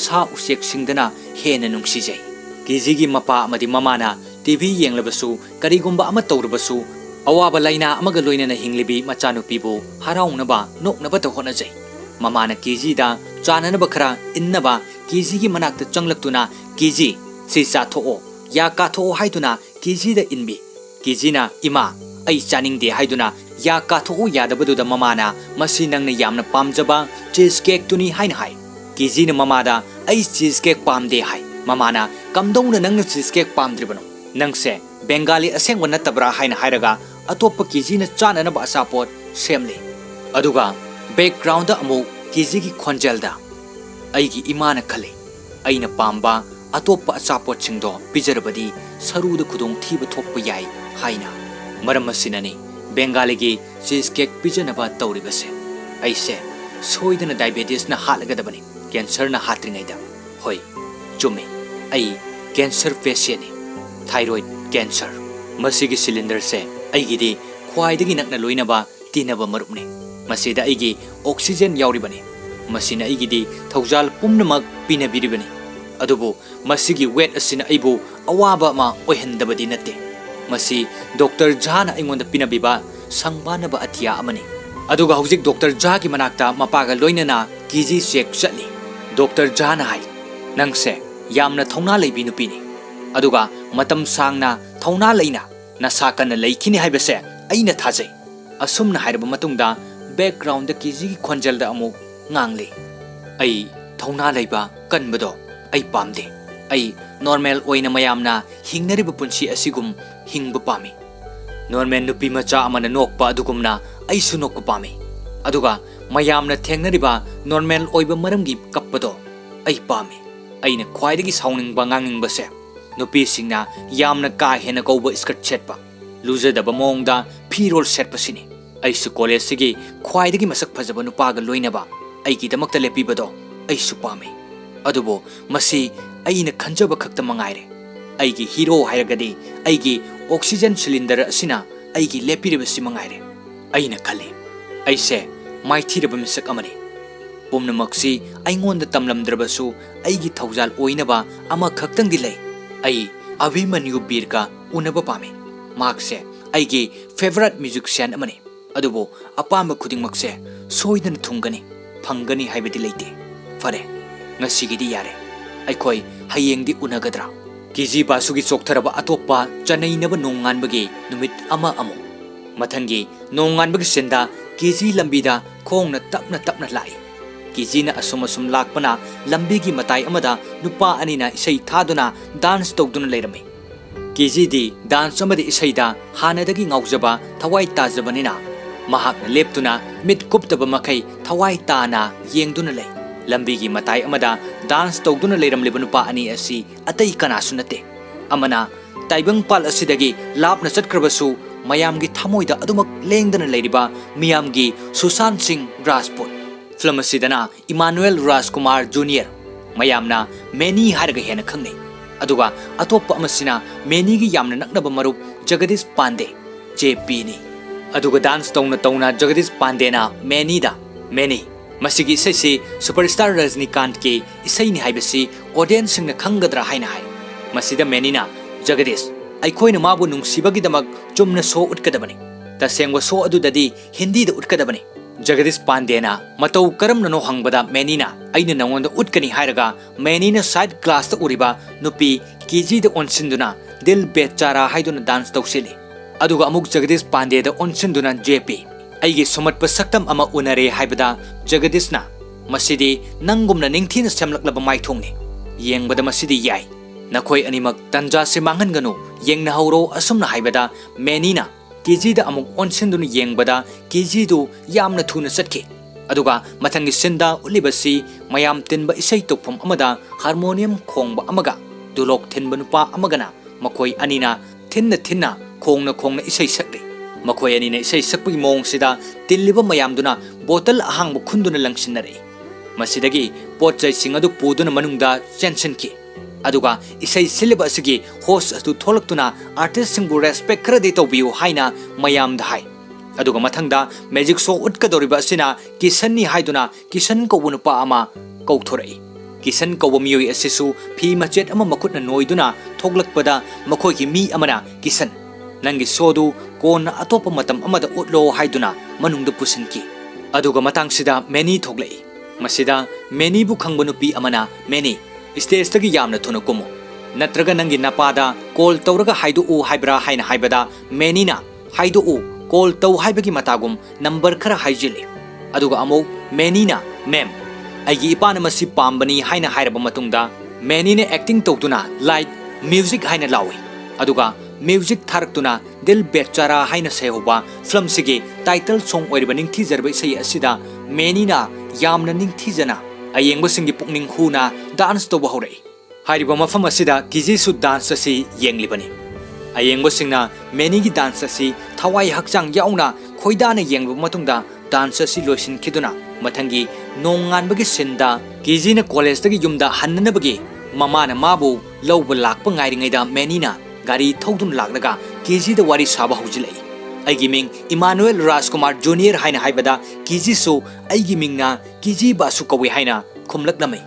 ꯁꯥ ꯎꯆꯦꯛꯁꯤꯡꯗꯅ ꯍꯦꯟꯅ ꯅꯨꯡꯁꯤꯖꯩ꯫ ꯀꯤꯖꯤꯒꯤ ꯃꯄꯥ ꯑꯃꯗꯤ ꯃꯃꯥꯅ ꯇꯤꯚꯤ ꯌꯦꯡꯂꯕꯁꯨ ꯀꯔꯤꯒꯨꯝꯕ ꯑꯃ ꯇꯧꯔꯕꯁꯨ ꯑꯋꯥꯕ ꯂꯩꯅꯥ ꯑꯃꯒ ꯂꯣꯏꯅꯅ ꯍꯤꯡꯂꯤꯕꯤ ꯃꯆꯥꯅꯨꯄꯤꯕꯨ ꯍꯔꯥꯎꯅꯕ ꯅꯣꯛꯅꯕꯇ ꯍꯣꯠꯅꯖꯩ꯫ ꯃꯃꯥꯅ ꯀꯤꯖꯤꯗ ꯆꯥꯅꯅꯕ ꯈꯔ ꯏꯟꯅꯕ ꯀꯤꯖꯤꯒꯤ ꯃꯅꯥꯛꯇ ꯆꯪꯂꯛꯇꯨꯅ "ꯀꯤꯖꯤ, ꯁꯤ ꯆꯥꯊꯣꯛꯑꯣ, ꯌꯥ ꯀꯥꯊꯣꯛꯑꯣ" ꯍꯥꯏꯗꯨꯅ ꯀꯤꯖꯤꯗ ꯏꯟꯕꯤ꯫ ꯀꯤꯖꯤꯅ "ꯏꯃꯥ, ꯑꯩ ꯆꯥꯅꯤꯡꯗꯦ" ꯍꯥꯏꯗꯨꯅ ꯌꯥ ꯀꯥꯊꯣꯛꯎ ꯌꯥꯗꯕꯗꯨꯗ ꯃꯃꯥꯅ "ꯃꯁꯤ ꯅꯪꯅ ꯌꯥꯝꯅ ꯄꯥꯝꯖꯕ ꯆꯤꯖ ꯀꯦꯛꯇꯨꯅꯤ" ꯍꯥꯏꯅ ꯍꯥꯏ꯫ ꯀꯤꯖꯤꯅ ꯃꯃꯥꯗ "ꯑꯩ ꯆꯤꯖ ꯀꯦꯛ ꯄꯥꯝꯗꯦ" ꯍꯥꯏ꯫ Mamana kamdong na nang cheesecake pamdribano. Nang se Bengali aseng wana tabra haina hairaga atoppa kiji na chana na ba asapot semli. Aduga background da amu kiji gi khonjelda aigi imana khale aina pamba atoppa asapot singdo pijarabadi saruda khudong thiba thokpa yai haina. Maram asinani Bengali gi cheesecake pijanaba tawribase aise soidana diabetes na halagadabani cancer na hatringaida. Hoi chume ai cancer patient thyroid cancer masigi cylinder se aigidi khwaidagi nakna loinaba tinaba marupne masida aigi oxygen yauribani masina aigidi thaujal pumnamak pinabiribani adubu masigi weight asina aibu awaba ma oihandabadi natte masi Dr. Jana aingonda pinabiba sangbana ba atia amani aduga hojik Dr. Ja gi manakta mapaga loinana kiji check chatli Dr. Jana hai nangse yamna thongna leibi nupini aduga matam sangna thongna leina nasakana leikini haibase aina thajai asumna hairaba matungda background da kiji gi khonjal da amu ngangli ai thongna leiba kanbado ai pamde ai normal oina mayamna hingnariba punsi asigum hingba pami normal nupi macha amana nokpa adugumna ai su nokpa pami aduga mayamna thengnariba normal oiba maramgi kappado ai pami aina khwaidagi sauningba ngangingbase nupi singna yamna ka hena kouba skirt setpa lujadaba mongda phirol setpa sini ai su college sigi khwaidagi masak phajaba nupaga loinaba ai gi damakta lepibado ai su pami adubo masi aina khanjaba khakta mangaire ai gi hero hairagadi ai gi oxygen cylinder asina ai gi lepiribasi mangaire aina khale ai se maithiraba misak amani pumnamaksi aingonda tamlamdrabasu ai gi thaujal oinaba ama khaktang dilai ai Abhimanyu birka unaba pame makse ai gi favorite musician amani adubo apamba khuding makse soidan thungani phangani haibadi leite fare ngasigidi yare ai khoi hayengdi unagadra kiji basugi choktaraba atoppa chanainaba nonganbagi numit ama amo mathangi nonganbagi senda kiji lambida khongna tapna lai kijina asum lakpana lambigi matai amada nupa anina isai thaduna dance togduna leirame kiji di dance amadi isai da hanadagi ngaujaba thawai tajabanina mahakna leptuna mit kuptaba makai thawai tana yengduna lei lambigi matai amada dance togduna leiramliba nupa ani asi atai kana sunate amana taibang pal asidagi lapna chatkrabasu mayamgi thamoida adumak lengdana leiriba miyamgi Sushant Singh Rajput film asidana Emmanuel Rajkumar Jr. mayamna many harga hena khangnei aduga atoppa amasina many gi yamna naknaba marup Jagadish Pandey JP ni aduga dance tongna Jagadish Pandey na many masigi isai superstar Rajnikant ke isai ni haibasi audience singna khangadra haina hai masida many na Jagadish aikhoina mabu nungsibagi damak chumna so utkadabani tasengwa so adudadi Hindi da utkadabani Jagadish Pandey na matau karam nano hangbada menina aina nangonda utkani hairaga menina side class ta uriba nupi kiji da onsinduna dil bechara haiduna dance tawsili aduga amuk Jagadish Pandey da onsinduna JP aigi somatpa saktam ama unare haibada Jagadish na masidi nangumna ningthina semlaklaba maithongni yengbada masidi yai nakhoi animak tanja se manganganu yengna hauro asumna haibada menina kiji da amuk onsinduna yengbada kiji du yamna thuna satke aduga mathangi sinda ulibasi mayam tinba isai tokpham amada harmonium khongba amaga dulok thinba nupa amagana makoi anina thinna khongna isai sakri makoi anina isai sakpi mong sida tilliba mayam duna bottle ahang bu khunduna langsinare masidagi potjai singadu puduna manungda chensenki aduga isai silba asigi host atu tholaktuna artist singbu respect khara de tobiu haina mayam da hai aduga mathangda magic show utkadoriba asina kisanni haiduna kisan kowunu pa ama kauthorai kisan kowamiyoi asisu phi machet ama makutna noiduna thoglakpada makhoi ki mi amana kisan nangi sodu kona atoppa matam amada utlo haiduna manungda pusanki aduga matangsida many thoglai masida many bu khangbanu pi amana many stage tagi yamna thuna kumu natraga nangi napada call touraga haidu u haibra haina haibada many na haidu u call taw haibagi matagum number khara haijili aduga amo many na mem aigi ipana masi pambani haina hairaba matungda Many ne acting tawtuna like music haina lawi aduga music tharakuna dil bechara haina sehoba film sigi title song oiriba ningthi jarbai sei asida many na yamna ningthi jana ayengba singi pukning huna dance to bahore hariba mafam asida kiji su dance asi yenglibani ayengba singna many gi dance asi thawai hakchang yauna khoidana yengba matungda dance asi loisin khiduna mathangi nongan bagi sinda kiji na college tagi yumda hannana bagi mama na mabu lawba lakpa ngairingaida many na gari thodun laklaga kiji da wari saba hujilai aigi ming Emmanuel Rajkumar Junior haina haibada kiji so aigi mingna kiji basu kawi haina khumlaklamai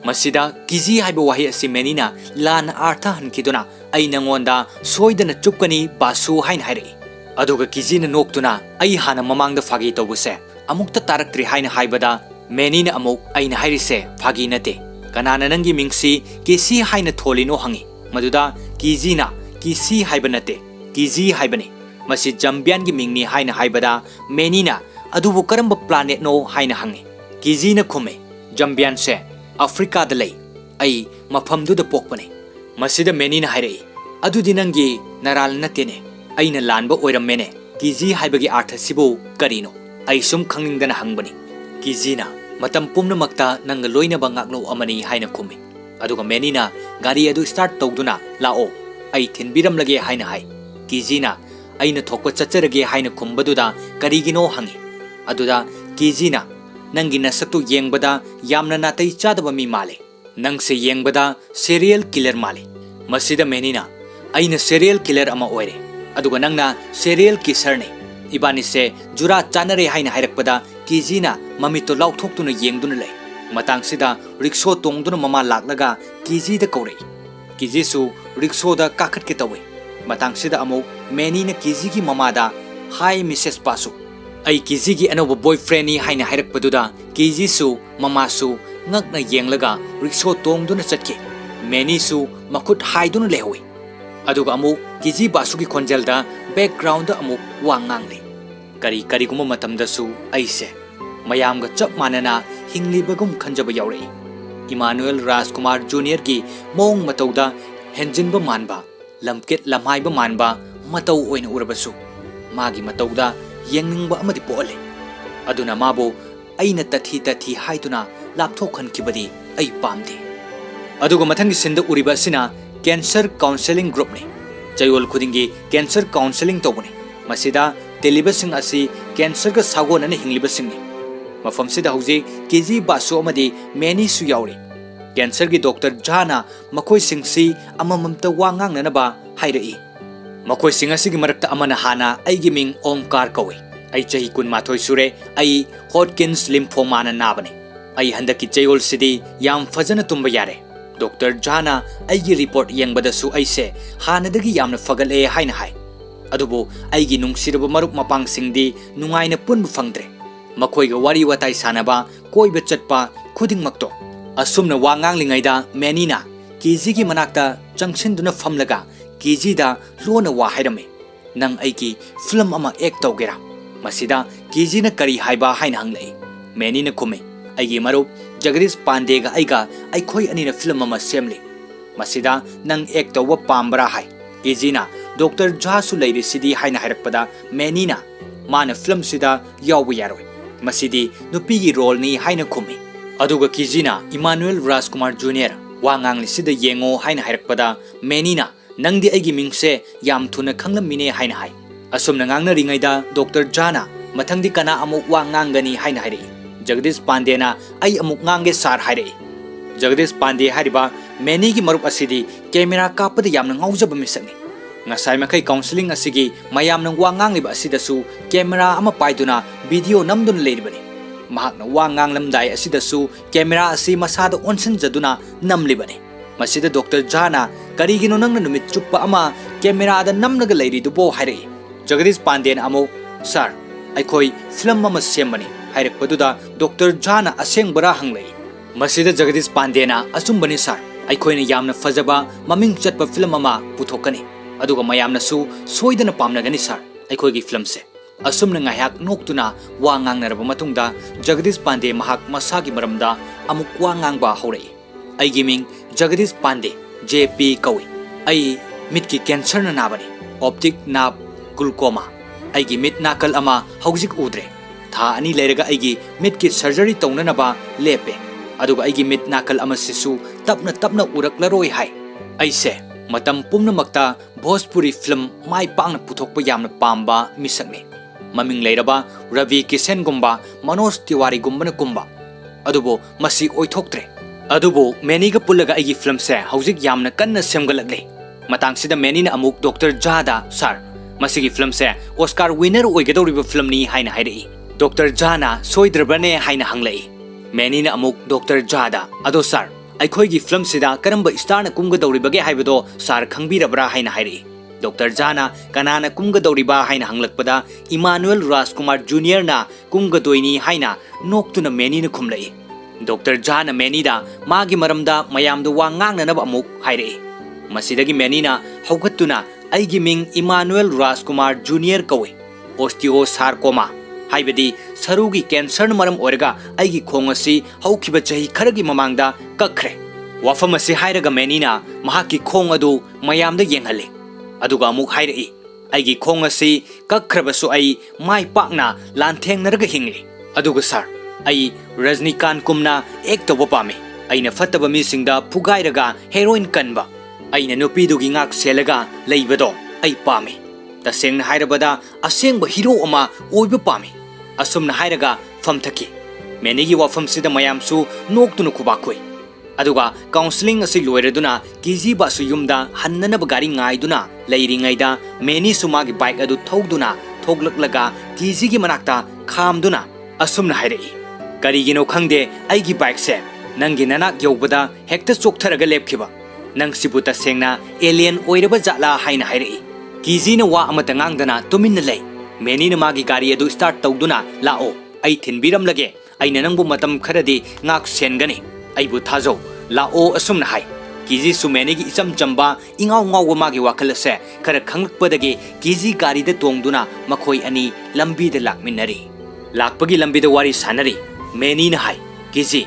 masida kiji haiba wahi asi many na lan artha hankiduna ai nangonda soidana chupkani basu haina hairi aduga kiji na noktuna ai hana mamangda fagi tobuse amukta taraktri haina haibada many na amuk aina hairise fagi nate kanana nangi mingsi kisi haina tholino hangi maduda kiji na kisi haiba nate kiji haibani masi jambian gi mingni haina haibada many na adubu karamba planet no haina hangi kiji na khume jambian se Africa da lay ai mafamdu da pokpane masida many na hairei adudi nangi naral natene aina lanba oirammene kiji haibagi artha sibu karino ai sum khangingdana hangbani kiji na matam pumna makta nanga loina bangaklo amani haina khumi aduga many na gari adu start tawduna lao ai thinbiram lage haina hai kiji na aina thokpa chacharage haina khumbaduda karigino hangi aduda kiji na nangi nasaktu yengbada yamna natai chadaba mi male nangse yengbada serial killer male masida many na aina serial killer ama oire aduga nangna serial kisser ne ibani se jura chanare haina hairakpada kiji na mamito lauthoktuna yengduna lei matang sida rickshaw tongduna mama laklaga kiji da kaurei kiji su rickshaw da kakhat ke tawe matang sida amu many na kiji gi mama da hi Mrs. Pasu ai kiji gi anoba boyfriend ni haina hairakpaduda kiji su mama su ngakna yenglaga rickshaw tongduna chatke many su makut haiduna lehowi aduga amu kiji basu gi khonjalda background da amu wangang le kari guma matamda su aise mayamga chap manana hinglibagum khanjaba yaurei Emmanuel Rajkumar Junior gi mong matauda henjinba manba lamket lamhaiba manba matau oina urabasu magi matauda yengningba amadi pole aduna mabo aina tathi haiduna lapthokhan kibadi ai pamde aduga mathangi sinda uriba sina cancer counseling group ne chayol khudingi cancer counseling tobune masida telibasing asi cancer ga sagon ane hinglibasing ne mafam sida hauji kiji basu amadi many su yauri cancer gi doctor jana makoi singsi amamamta wangang nanaba hairei makoi singasi gi marakta amana hana aigi ming omkar kawi ai chahi kun mathoi sure ai Hodgkin's lymphoma na nabane ai handaki chayol sidi yam fajana tumba yare doctor jana aigi report yengbada su aise hanadagi yamna fagale haina hai adubu aigi nungsiraba marup mapang singdi nungaina punbu fangdre makoi ga wari watai sanaba koiba chatpa khuding makto asumna wangang lingaida many na kiji gi manakta changsin duna famlaga kiji da lona wa hairame nang aigi film ama act tawgera masida kiji na kari haiba haina hanglei many na khume aigi marup Jagdish Pandey ga aiga aikhoi anina film ama semli masida nang act tawwa pambra hai kiji na Dr. Jasu leiri sidi haina hairakpada many na mana film sida yawu yaroi masidi nupi gi role ni haina khumi aduga kiji na Emmanuel Rajkumar Junior wangang li sida yengo haina hairakpada many na nangdi aigi mingse yam thuna khanglamine haina hai asumna ngangna ringaida Dr. Jana mathangdi kana amuk wangang gani haina hairi Jagdish Pandey na ai amuk ngange sar hairi Jagdish Pandey hariba many gi marup asidi camera kapada yamna ngaujaba misakni ngasai makai counseling asigi mayam nang wangang liba asidasu camera ama paiduna video namdun leiribani Mahakna wangang lamdai asidasu camera asi masada onsan jaduna namlibani masida Dr. Jana karigino nangna numit chuppa ama camera da namnaga leiri dubo hairei Jagdish Pandey amo sir aikoi film ama sembani hairakpaduda Dr. Jana asengbara hanglei masida Jagdish Pandey na asumbani sir aikoi na yamna fajaba maming chatpa film ama puthokani aduga mayamna su soidana pamnagani sir aikoi gi film se asumna ngayak noktuna wangang naraba matungda Jagdish Pandey mahak masagi maramda amuk wangang ba horei ꯑꯩꯒꯤ ꯃꯤꯡ ꯖꯒꯗꯤꯁ ꯄꯥꯟꯗꯦ JP ꯀꯧꯏ ꯑꯩ ꯃꯤꯠꯀꯤ ꯀꯦꯟꯁꯔꯅ ꯅꯥꯕꯅꯤ optic नाब glaucoma अगी मिट नाकल अमा हौजिक उद्रे था अनि लेरगा अगी मिट की सर्जरी तौननबा लेपे अदुगा अगी मिट नाकल अमा सिसु तपना तपना उरकलरोय हाय ऐसे मतम पुम्नमक्ता भोजपुरी फिल्म माई पांगना पुथोकपा यामना पाम्बा मिसकने ममिंग लेरबा रवि किशन गुम्बा मनोज तिवारी गुम्बना कुम्बा अदुबो मसी ओइथोक्त्रे अदुबो मेनीगा पुल्लगा अगी फिल्म से हौजिक यामना कन्ना सेमगलकले मतांगसिदा मेनीना अमुक डॉक्टर जादा सर मसिगी फिल्म से ऑस्कार विनर ओइगदौरिबा फिल्म नि हाइना हाइरई डॉक्टर जाना सोइद्रबने हाइना हंगलई मेनीना अमुक डॉक्टर जादा अदो सर अखोइगी फिल्म सिदा करंब स्टारना कुमगदौरिबगे हाइबदो सर खंगबिरबरा हाइना हाइरई डॉक्टर जाना कनाना कुमगदौरिबा हाइना हंगलकपदा इमानुएल राजकुमार जूनियर ना कुमगदोइनी हाइना नोक्तुना मेनीना खुमलई डॉक्टर जाना मेनीदा मागी मरमदा मयामदो वा ngangnanaba अमुक हाइरई मसीदगी मेनीना हौगत्तुना अइगी मिंग इमानुएल राजकुमार जूनियर कौई ओस्टियो सारकोमा हाइबदी सरुगी कैंसर मरम ओरगा अइगी खोंग असि हौखिबा चही खरगी ममांगदा कखरे वाफम असि हाइरगा मेनीना महाकी खोंग अदु मयामदा येंगहले अदुगा अमुक हाइरई अइगी खोंग असि कखरबसु अइ माइ पाकना लांथेंगनरगा हिंगली अदुगा सर अइ रजनीकांत कुमना एक तोबो पामे अइना फत्तबा मिसिंगदा फुगाइरगा heroin कनबा अइना नुपीदुगी ngak selaga leibado ai pame tasengna hairabada asengba hero ama oiba pame asumna hairaga famthaki menigi wafam sida mayamsu noktunu khubakoi aduga counseling asi loiraduna kiji basu yumda hannana bagari ngaiduna leiringaida meni sumagi bike adu thogduna thoglaklaga kiji gi manakta khamduna asumna hairei karigino khangde aigi bike se nangi nanak yobada hekta choktharaga lepkhiba नंग सिबु तसेंगना alien ओइरबा जाला हाइना हाइरई किजीना वा अमता nganगदना तुमिन लै मेनीना मागी गाड़ी अदु start तौदुना लाओ अइ थिनबिरम लगे अइना नंगबु मतम खरदि ngak सेनगनी अइबु थाजौ लाओ असुमना हाइ किजी सुमेनीगी इचम चंबा इंगाव ngaw मागी वाखलसे खर खंगलकपदगे किजी गाड़ीदा तोंगदुना मखोय अनि लंबीदा लाकमिनरी लाकपगी लंबीदा वारी सानरी मेनीना हाइ किजी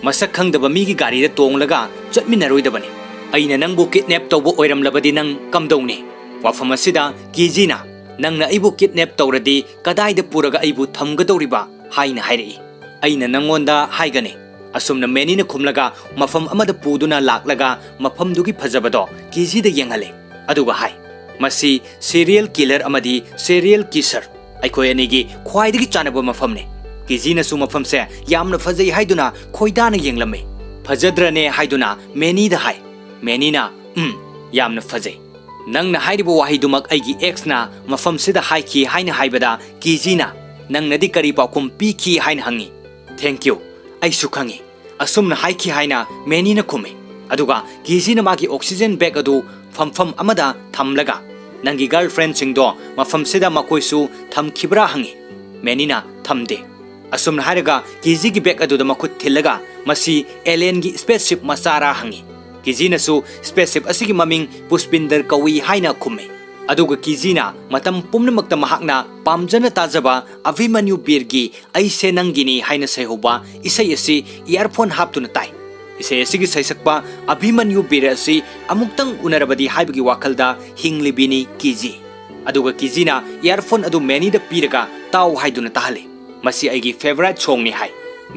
मसक खंगदबा मीगी गाड़ीदा तोंगलगा चटमिनरोइदबनी अइना नंगबु किडनैप तौबो ओइरमलबदि नंग कमदौने वाफम असिदा किजीना नंगना अइबु किडनैप तौरदि कदाइदा पुरगा अइबु थमगदौरिबा हाइना हाइरई अइना नंगोंदा हाइगने असुमना मेनीना खुमलगा मफम अमदा पुदुना लाकलगा मफमदुगी फजबदो किजीदा येंगहले अदुगा हाइ मसी सीरियल किलर अमदि सीरियल किसर अइखोय अनिगी ख्वाइदगी चानबो मफमने किजीना सु मफमसे यामना फजै हाइदुना खोइदाना येंगलमे फजद्रने हाइदुना मेनीदा हाइ मेनीना यामना फजै नंगना हाइरिबो वाहिदुमक अइगी एक्सना मफम सिदा हाइखी हाइना हाइबदा किजीना नंगनदि करी पाखुम पीखी हाइना हंगी थैंक यू अइसु खंगी असुमना हाइखी हाइना मेनीना खुमे अदुगा किजीना मागी ऑक्सीजन बैग अदु फमफम अमदा थमलगा नंगी गर्लफ्रेंड सिंगदो मफम सिदा मकोइसु थमखिब्रा हंगी मेनीना थमदे असुमना हाइरगा किजीगी बैग अदुदा मखुत थिलगा मसी एलियन गी स्पेसशिप मसारा हंगी किजीनासु स्पेसशिप असिगी ममिंग पुष्पिंदर कौई हाइना खुमे अदुगा किजीना मतम पुम्नमक्ता महाकना पामजना ताजबा अभिमन्यु बीरगी ऐसे नंगिनी हाइना सैहोबा इसै असि इयरफोन हापतुना ताइ इसै असिगी सैसकपा अभिमन्यु बीर असि अमुक्तंग उनरबदि हाइबगी वाखलदा हिंगलिबिनी किजी अदुगा किजीना इयरफोन अदु मेनीदा पीरगा ताउ हाइदुना ताहले मसी आइगी फेवरेट सॉन्ग नि हाइ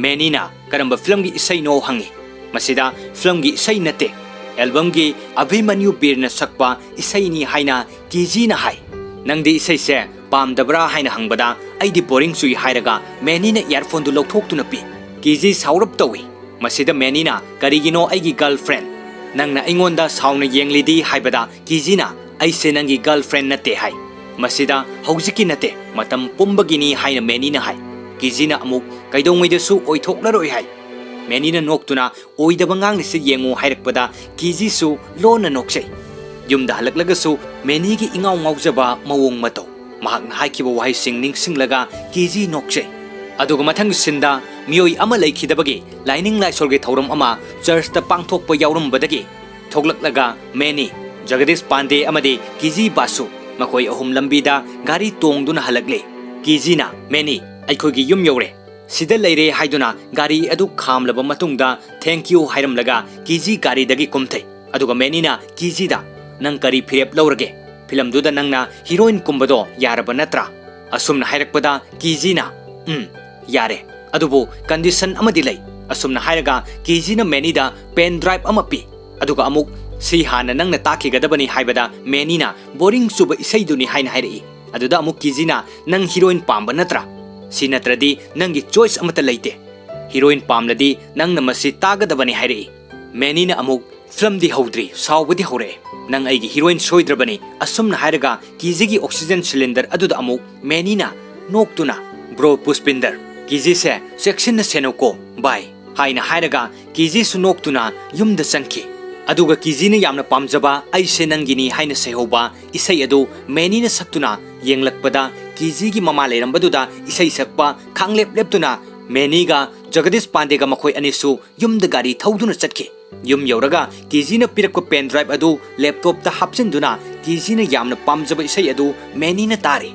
मेनीना करंबा फिल्मगी इसै नो हंगी मसीदा फिल्मगी इसै नते एल्बमगी अभिमन्यु बीरना सकपा इसैनी हाइना किजीना हाइ नंगदि इसैसे पामदबरा हाइना हंगबदा अइदि बोरिंग सुई हाइरगा मेनीना इयरफोन दु लौथोक्तुना पी किजी साउरप तौई मसीदा मेनीना करिगिनो अइगी गर्लफ्रेंड नंगना अइंगोंदा साउना येंगलिदि हाइबदा किजीना अइसे नंगी गर्लफ्रेंड नते हाइ मसीदा हौजिकी नते मतम पुंबगिनी हाइना मेनीना हाइ किजीना अमुक कैदोंगैदसु ओइथोक्लरोय high मेनीना नोक्तुना ओइदबा nganglisi yengu hairikpada kijisu lona noksei yumda halaklagasu menigi ingaw ngawjaba mawong mato mahakna haikiba wahai singning singlaga kiji noksei aduga mathang sinda miyoi ama laikhidabagi lining laisolge thauram ama church ta pangthokpa yaurumbadagi thoklaklaga meni jagadish pande amade kiji basu makoi ahum lambida gari tongduna halakle kijina meni aikhogi yum yore सिदा लेरे हाइदुना गाड़ी अदु खामलबा मतुंगदा thank you हाइरमलगा कीजी गाड़ी दगी कुमथे अदुगा मेनीना कीजीदा नंग करी फिरेप लौरगे film दुदा नंगना heroine कुंबदो यारबा नत्रा असुमना हाइरकपदा कीजीना यारे अदुबो condition अमदि लई असुमना हाइरगा कीजीना मेनीदा पेन ड्राइव अमा पी अदुगा अमुक सी हाना नंगना ताखिगदबनी हाइबदा मेनीना बोरिंग सुब इसैदुनी हाइना हाइरई अदुदा अमुक कीजीना नंग हीरोइन पाम्बा नत्रा सी नत्रदी नंगी चॉइस अमता लेते हीरोइन पामलदी नंगना मसी तागदबनी हाइरई मेनीना अमुक फिल्म दी हौद्री सावबदी हौरे नंग आइगी हीरोइन सोइद्रबनी असुमना हाइरगा कीजीगी ऑक्सीजन सिलेंडर अदुदा अमुक मेनीना नोक्तुना ब्रो पुष्पिंदर कीजी से सेक्शन न सेनोको बाय हाइना हाइरगा कीजी सु नोक्तुना युमदा चंखी अदुगा कीजीना यामना पामजबा आइसे नंगिनी हाइना सेहोबा इसै अदु मेनीना सक्तुना येंगलकपदा कीजीगी ममा लेरंबदुदा इसै सकपा खांगलेप लेपतुना मेनीगा जगदीश पांडेगा मखोय अनिसु युमदा गाड़ी थौदुना चटके युम यौरगा कीजीना पिरकप पेन ड्राइव अदु लैपटॉप ता हापसिनदुना कीजीना यामना पामजबा इसै अदु मेनीना तारे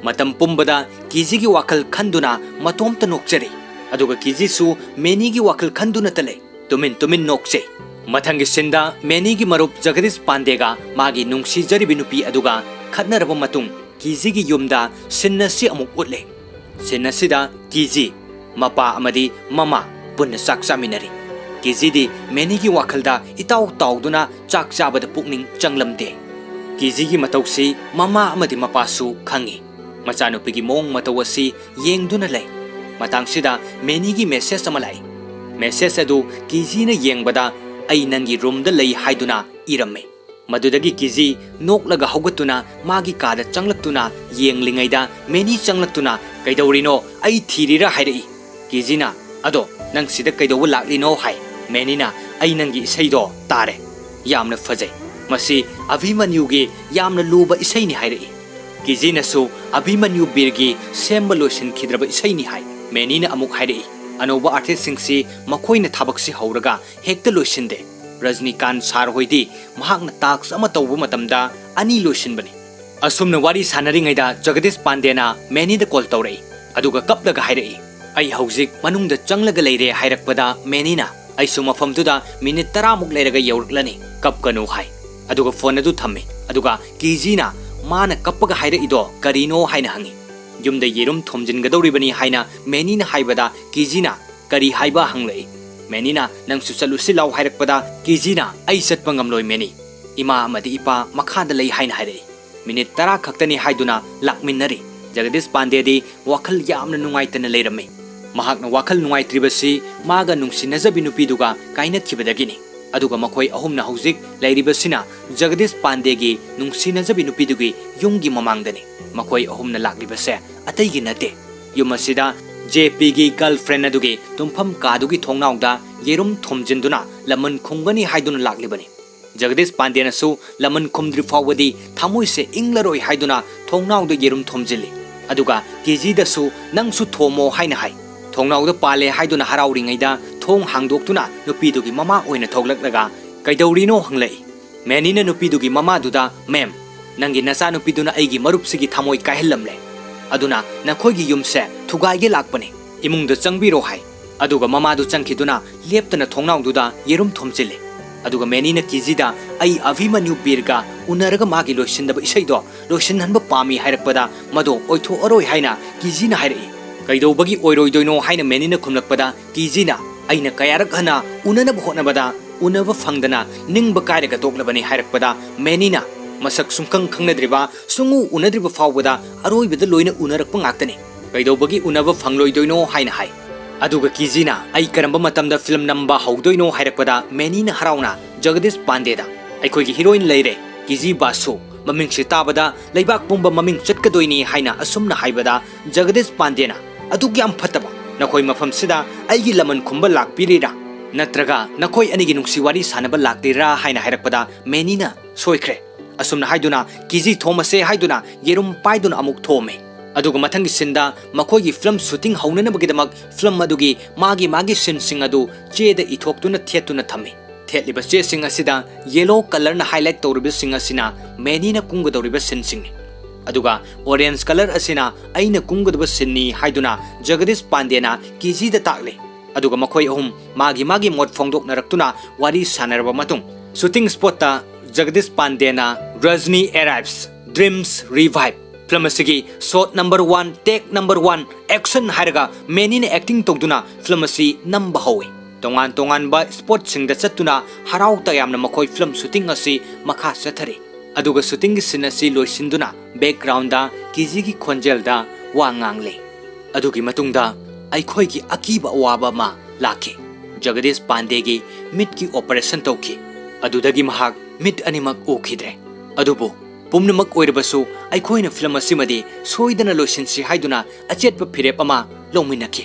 मतम पुंबदा कीजीगी वाखल खंदुना मतोमता नोकचरी अदुगा कीजीसु मेनीगी वाखल खंदुना तले तुमिन नोकचे मथंगी सिंदा मेनीगी मरुप जगदीश पांडेगा मागी नुंगसी जरिबि नुपी अदुगा खदनरबा मतुंग कीजीगी युमदा सिन्नसी अमुक उतले सिन्नसीदा कीजी मपा अमदी ममा पुन्ना चाक चामिनरी कीजीदी मेनीगी वाखलदा इताउ ताउदुना चाक चाबदा पुकनिंग चंगलमदे कीजीगी मतौसी ममा अमदी मपासु खंगी मचानुपीगी मोंग मतवसी येंगदुना लई मतांगसिदा मेनीगी मेसेज अमा लाई मेसेज अदु कीजीना येंगबदा आई नंगी रूमदा लई हाइदुना इरम्मे मदुदगी कीजी नोकलगा हौगतुना मागी कादा चंगलक्तुना येंगलिंगैदा मेनी चंगलक्तुना कैदौरिनो आई थीरिरा हाइरई कीजीना अदो नंग सिदा कैदौबा लाक्लिनो हाइ मेनीना आई नंगी इसैदो तारे यामना फजै मसी अभिमन्युगी यामना लुबा इसैनी हाइरई कीजीनासु अभिमन्यु बीरगी सेम्बा लोइसिनखिद्रबा इसैनी हाइ मेनीना अमुक हाइरई अनौबा आर्टिस्ट सिंगसी मखोइना थाबकसी हौरगा हेक्ता लोइसिनदे रजनीकांत सार होइदी महाकना टास्क अमा तौबा मतमदा अनि लोइसिनबनी असुमना वारी सानरिङैदा जगदीश पांडेना मेनीदा कॉल तौरई अदुगा कपलगा हाइरई आई हौजिक मनुंगदा चंगलगा लेरे हाइरकपदा मेनीना आइसु मफमदुदा मिनिट 10 मुक लेरगा यौरकलनी कपकनु हाइ अदुगा फोन अदु थम्मे अदुगा कीजीना माना कपगा हाइरईदो करीनो हाइना हंगी युमदा येरुम थोमजिनगदौरिबनी हाइना मेनीना हाइबदा कीजीना करी हाइबा हंगलई मेनीना नंगसु चलुसि लाउ हाइरकपदा कीजीना आई चटपा ngamloi मेनी इमा अमदि इपा मखादा लई हाइना हाइरई मिनिट 10 खक्तनी हाइदुना लाकमिनरी जगदीश पांडेदी वाखल यामना नुंगाइतना लेरमे महाकना वाखल नुंगाइत्रिबसी मागा नुंसिनजबि नुपीदुगा काइनखिबदगिनी अदुगा मखोय अहुमना हौजिक लैरिबसिना जगदीश पांडेगी नुंसिनजबि नुपीदुगी युंगी ममांगदनी मखोय अहुमना लाक्लिबसे अतैगी नते युमसिदा जेपीगी गर्लफ्रेंड अदुगी तुम्फम कादुगी थोंगनाउदा येरुम थोमजिनदुना लमन खुंगनी हाइदुना लाक्लिबनी जगदीश पांडेनसु लमन खुमद्रि फावदी थामोइसे इंगलरोय हाइदुना थोंगनाउदा येरुम थोमजिली अदुगा कीजीदसु नंगसु थोमो हाइना हाइ थोंगनाउदा पाले हाइदुना हराउरिङैदा थोंग हांदोक्तुना नुपीदुगी ममा ओइना थोगलक्लगा कैदौरिनो हंगलई मेनीना नुपीदुगी ममादुदा मैम नंगी नचा नुपीदुना आइगी मरुपसिगी थामोइ काइहल्लमले अदुना नखोइगी युमसे थुगाइगे लाक्पने इमुंगदा चंगबिरो हाइ अदुगा ममादु चंखिदुना लेप्तना थोंगनाउदुदा येरुम थोमजिले अदुगा मेनीना कीजीदा आई अभिमन्यु बीरगा उनरगा मागी लोइसिनदबा इसैदो लोइसिनहनबा पामी हाइरकपदा मदो ओइथो अरोय हाइना कीजीना हाइरई कैदौबगी ओइरोइदोइनो हाइना मेनीना खुमलकपदा कीजीना आइना कयारक हना उननब होनबदा उनब फंगदना निंगबा कायरगा तोक्लबनी हाइरकपदा मेनीना मसक सुंखंग खंगनद्रिबा सुंगु उनद्रिबा फावबदा अरोइबदा लोइना उनरकपा ngaktani कैदौबगी उनब फंगलोइदोइनो हाइना हाइ अदुगा कीजीना आई करंबा मतमदा फिल्म नंबा हौदोइनो हाइरकपदा मेनीना हराउना जगदीश पांडेदा अखोइगी हीरोइन लेरे कीजी बासु ममिंगसि ताबदा लैबाक पुंबा ममिंग चटकदोइनी हाइना असुमना हाइबदा जगदीश पांडेना अदुगी याम फतबा नखोइ मफमसिदा आइगी लमन खुंबा लाक्पिरिरा नत्रगा नखोइ अनिगी नुंगसी वारी सानबा लाक्तिरा हाइना हाइरकपदा मेनीना सोइख्रे असुमना हाइदुना कीजी थोमसे हाइदुना येरुम पाइदुना अमुक थोमे अदुगा मथंगी सिंदा मखोइगी फिल्म शूटिंग हौननबगिदमक फिल्म अदुगी मागी सीन सिंग अदु चेदा इथोक्तुना थेतुना थम्मी थेतलिबा चे सिंग असिदा येलो कलर ना हाइलाइट तौरिबा सिंग असिना मेनीना कुंगदौरिबा सीन सिंगनी अदुगा ऑरेंज कलर असिना अइना कुंगदब सिन्नी हाइदुना जगदीश पांडेना केजी दा ताकले अदुगा मखोय अहुम मागी मोड फोंदोकनरक्तुना वारी सानरबा मतुंग शूटिंग स्पॉट ता जगदीश पांडेना Rajni arrives dreams revive film असिगी shot number 1 take number 1 action हायरगा मेनी ने एक्टिंग तौदुना फिल्म असि नंबा हौवे तोंगान बा स्पॉट सिंग दा चत्तुना हराउ तयामना मखोय फिल्म शूटिंग असि मखा चथरे अदुगा शूटिंग की सीन असि लोइसिंदुना बैकग्राउंड दा केजी की खोंजेल दा वा ngangle अदुगी मतुंगदा अइखोय की अकीबा वाबा मा लाखे जगदीश पांडे की मिट की ऑपरेशन तौखी अदुदगी महाक मिट अनिमक ओखिद्रे अदुबो पुमनमक ओइरबसु अइखोयना फिल्म असिमदि सोइदना लोइसिनसि हाइदुना अचेतप फिरेप अमा लौमिनखि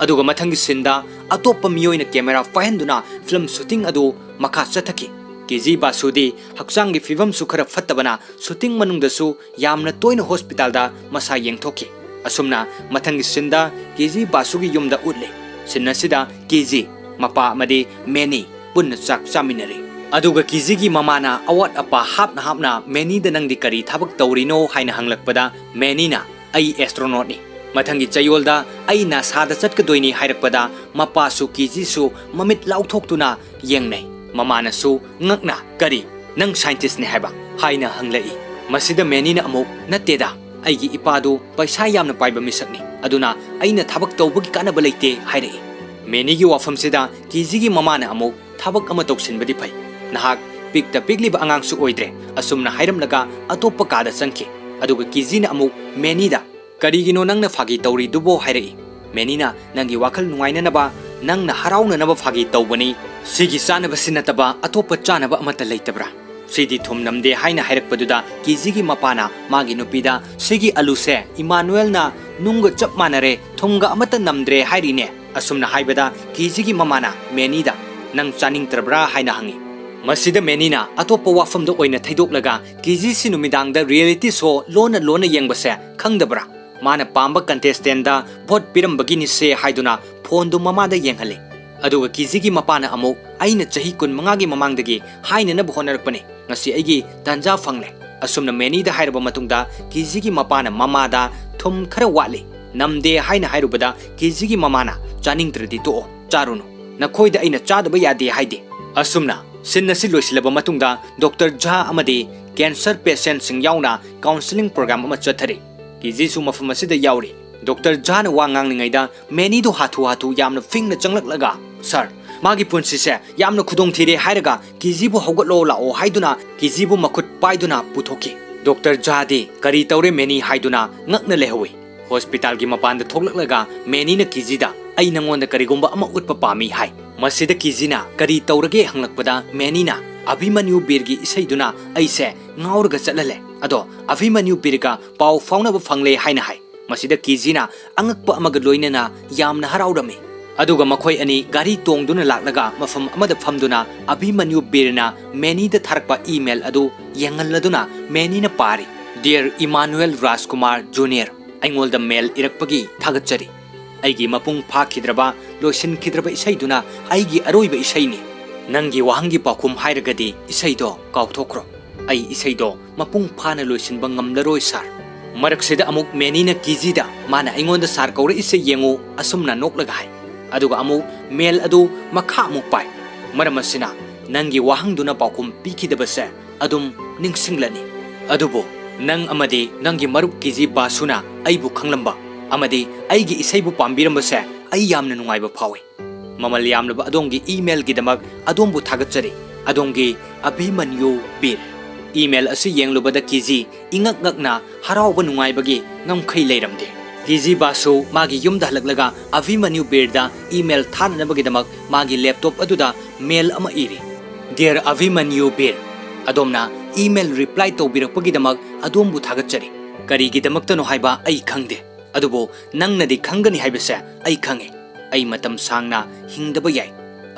अदुगा मथंगी सिंदा अतोप्पा मियोइना कैमरा फायहंदुना फिल्म शूटिंग अदु मखा चथखि केजी बासुदी हक्चांगी फिवम सुखरा फत्तबना शूटिंग मनुंगदसु यामना तोइना हॉस्पिटल दा मसा येंगथोखि असुमना मथंगी सिंदा केजी बासुगी युमदा उतले सिन्नसिदा केजी मपा अमदि मेनी पुन्ना चाक चामिनरे अदुगा केजी की ममाना अवाट अपा हापना मेनी दा नंगदि करी थबक तौरिनो हाइना हंगलकपदा मेनीना अई एस्ट्रोनॉट नि मथंगी चयोलदा अई नासादा चटकदोइनी हाइरकपदा मपासु केजीसु ममित लाउथोक्तुना येंगनै ममानसु ngakna kari nang scientist ne haiba haina hanglai masida menina amuk nateda aigi ipadu paisa yamna paiba misakni aduna aina thabak tawbagi kana balaite haire meni gi wafam sida kiji gi mamana amuk thabak ama toksin badi phai nahak pikta pigli ba angang su oidre asumna hairam laga atoppa kada sangki aduga kiji na amuk meni da kari gi no nangna phagi tawri dubo haire menina nangi wakal nuaina na ba nangna harauna na ba phagi tawbani सिगी चानब सिनतबा अतोप्पा चानब अमता लेतब्रा सिदी थुम नमदे हाइना हाइरकपदुदा केजीगी मपाना मागी नुपीदा सिगी अलुसे Emmanuel ना नुंग चप मानरे थुंगा अमता नमद्रे हाइरिने असुमना हाइबदा केजीगी ममाना मेनीदा नंग चानिंग तरब्रा हाइना हंगी मसिदा मेनीना अतोप्पा वाफमदो ओइना थैदोकलगा KG सि नुमिदांगदा reality show लोना येंगबसे खंगदब्रा माना पांबा कंटेस्टेंटदा vote पिरमबगिनि से हाइदुना फोनदु ममादा येंगहले अदुगा KG मपाना अमुक अइना चही 15 ममांगदगी हाइननब होनरकपने ngasi aigi tanja fangle asumna meni da hairaba matungda KG मपाना ममादा थुम खरा वाले नमदे हाइना हाइरुबदा केजी ममाना चानिंगत्रदि तो चारुनु नखोइदा अइना चादबा यादे हाइदे असुमना सिन्नसि लोइसिलबा मतुंगदा डॉक्टर झा अमदे कैंसर पेशेंट सिंग याउना काउंसलिंग प्रोग्राम अमा चथरे केजी सु मफम असिदा याउरे डॉक्टर झा न वांगांग निंगैदा मेनी दो हाथु यामना फिंगना चंगलकलगा सर मागी पुंसिसे यामना खुदोंग थिरे हाइरगा केजीबु हौगलो लाओ हाइदुना केजीबु मखुत पाइदुना पुथोके डॉक्टर जादे करी तौरे मेनी हाइदुना ngakna lehoi hospital gi mapan da thoklaklega meni na केजीदा ai nangonda karigumba ama utpa pami hai masida केजीना करी तौरगे हंगलकपदा मेनीना Abhimanyu बीरगी इसाइदुना aise ngaurga chatlale ado Abhimanyu बीरगा पाव फाउनब फंगले हाइना hai masida केजीना angakpa amaga loinana yamna haraudame अदुगा मखोय अनि गाड़ी तोंगदुना लाक्लगा मफम अमदा फमदुना अभिमन्यु बीरना मेनी द थारकपा ईमेल अदु यंगलदुना many न पारी dear Emmanuel राजकुमार junior अइंगोलदा mail इरकपगी थागचरी अइगी मपुंग फाखिद्रबा लोसिन खिद्रबा इसैदुना अइगी अरोइबा इसैनी नंगी वाहंगी पाखुम हाइरगदी इसैदो काउथोक्रो अइ इसैदो मपुंग फाना लोसिनबा ngamlaroy sar मरकसिदा अमुक मेनी न केजीदा माना अइंगोंदा सार कौरे इसै येंगो असुमना नोकलगा हाय अदुगा अमु मेल अदु मखा अमुक पाइ मरम असिना नंगी वाहंगदुना पाखुम पीखिदबसे अदुम निंगसिंगलनी अदुबो नंग अमदि नंगी मरुप केजी बासुना अइबु खंगलंबा अमदि अइगी इसैबु पाम्बिरमबसे अइ यामना नुंगाइबा फावे ममल यामनबा अदोंगी ईमेल गिदमक अदोंबु थागचरी अदोंगी अभिमन्यु बीर ईमेल असि येंगलुबदा केजी इंगक ngakna हरावबा नुंगाइबगी ngमखै लेरमदे केजी बासु मागी युमदा हलकलगा अभिमन्यु बीरदा ईमेल थाननबगिदमक मागी लैपटॉप अदुदा मेल अमा इरी डियर अभिमन्यु बीर अदोमना ईमेल रिप्लाई तौबिरकपगिदमक अदोमबु थागचरी करिगिदमक्तनो हाइबा अइ खंगदे अदुबो नंगनदि खंगनी हाइबसे अइ खंगे अइ मतम सांगना हिंगदबा याय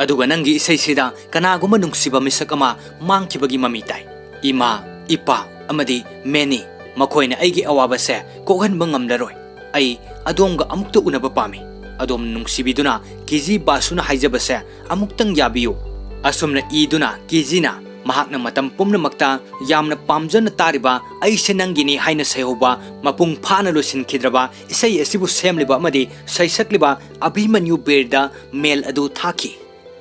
अदुगा नंगी इसैसिदा कनागुमा नुंगसिबा मिसक अमा मांगखिबगी ममी ताई इमा इपा अमदि मेनी मखोइना अइगी अवाबसे कोहनबा ngamlaroy अइ अदोमगा अमुक्ता उनबा पामी अदोम नुंगसिबिदुना KG बासुना हाइजबसे अमुक्तंग याबियो असुमना ईदुना केजीना mahakna matam pumnamakta yamna pamjana tariba aise nangini haina sehoba mapung phana losin khidraba isai asibu semliba amadi saisakliba abhimanyu berda mel adu thaki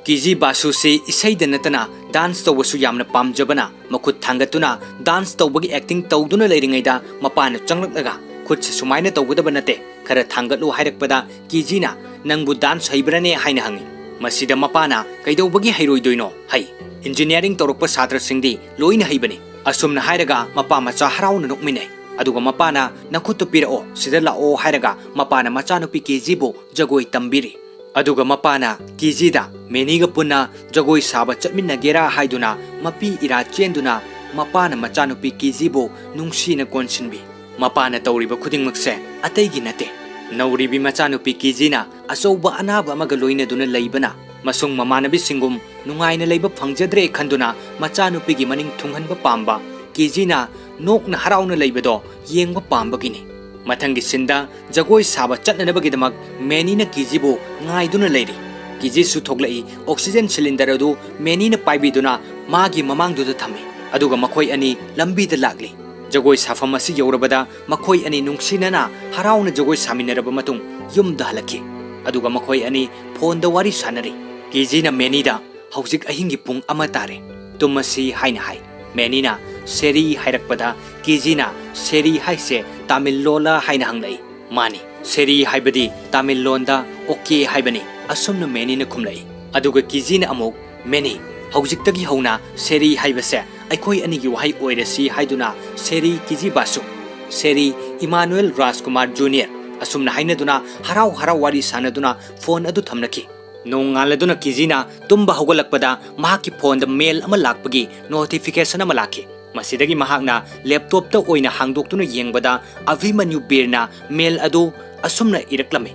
kiji basu se isai da natana dance tawsu yamna pamjabana makut thangatuna dance tawbagi acting tawduna leiringaida mapana changlaknaga khut sumaina tawgudaba nate khara thangatlu hairakpada kijina nangbu dance haibrane haina hangi masida mapana kaidawbagi hairoidoino hai engineering torokpa satra singdi loina haibani asumna hairaga mapa macha harauna nokminai aduga mapana nakhutu pirao sida lao hairaga mapana macha nupi kijibu jagoi tambiri aduga mapana kijida meniga punna jagoi saba chatminagera haiduna mapi ira chenduna mapana macha nupi kijibu nungsina konsinbi mapana tawriba khudingmakse ataigi nate nauribi macha nupi kijina asouba anaba amaga loina duna leibana masung mamanabi singum nungaina leiba phangjadre khanduna macha nupigi maning thunghanba pamba kijina nokna harauna leibado yengba pamba gini mathangi sinda jagoi saba chatnanabagi damak menina kijibu ngaiduna leiri kiji su thoglai oxygen cylinder adu menina paibiduna magi mamangduda thami aduga makhoi ani lambi da lagli jagoi safam asi yorabada makhoi ani nungsinana harauna jagoi saminaraba matung yumda halaki aduga makhoi ani phone da wari sanari kijina menida hausik ahingi pung ama tare tumasi haina hai menina seri hairakpada kijina seri haise tamil lola haina hanglai mani seri haibadi tamil londa okay haibani asumna menina khumlai aduga kijina amuk meni hausik tagi hauna seri haibase aikoi anigi wahai oirasi haiduna seri kiji basu seri Emmanuel Rajkumar Junior asumna haina duna harau harau wari sanaduna phone adu thamnaki nongaladuna kijina tumba hogolakpada mahaki phone da mail ama lakpagi notification ama lakhi masidagi mahakna laptop ta oina hangdoktuna yengbada avimanyu birna mail adu asumna iraklame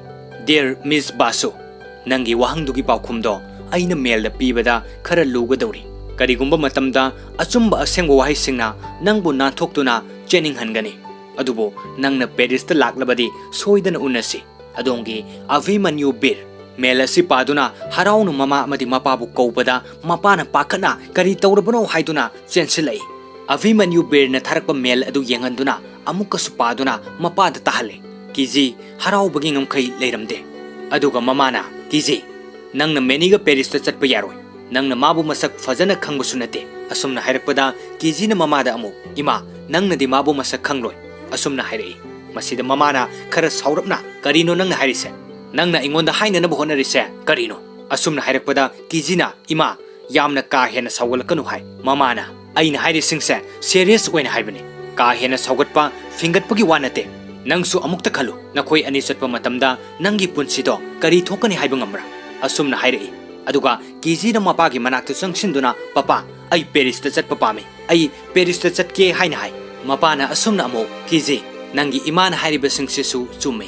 dear Miss Basu nangi wahangdugi paukhumdo aina mail da pibada khara lugadawri karigumba matamda achumba asengwa wahai singna nangbu nanthokduna chening hangani adubo nangna Paris ta laklabadi soidana unasi adongi avimanyu bir melasi paduna haraunu mama amadi mapabu kaubada mapana pakhana kari tawrabano haiduna chensilai avimanyu birna tharakpa mel adu yenganduna amukasu paduna mapada tahale kiji harau bagi ngamkai leiramde aduga mamana kiji nangna meniga Paris ta chatpa yaroi nangna mabu masak fajana khangbusu nate asumna hairakpada kijina mamada amu ima nangna di mabu masak khangloi asumna hairai masida mamana khara saurapna karino nangna hairise nangna ingonda haina nabu honarise karino asumna hairakpada kijina ima yamna ka hena sawgalakanu hai mamana aina hairi singse serious oina haibani ka hena sawgatpa fingatpagi wanate nangsu amukta khalu nakhoi ani chatpa matamda nangi punsido kari thokani haiba ngamra asumna hairai aduga kijina mapagi manakta changsinduna papa ai Paris ta chatpa pami ai Paris ta chatke haina hai mapana asumna amo kiji nangi imana hairiba singsesu chume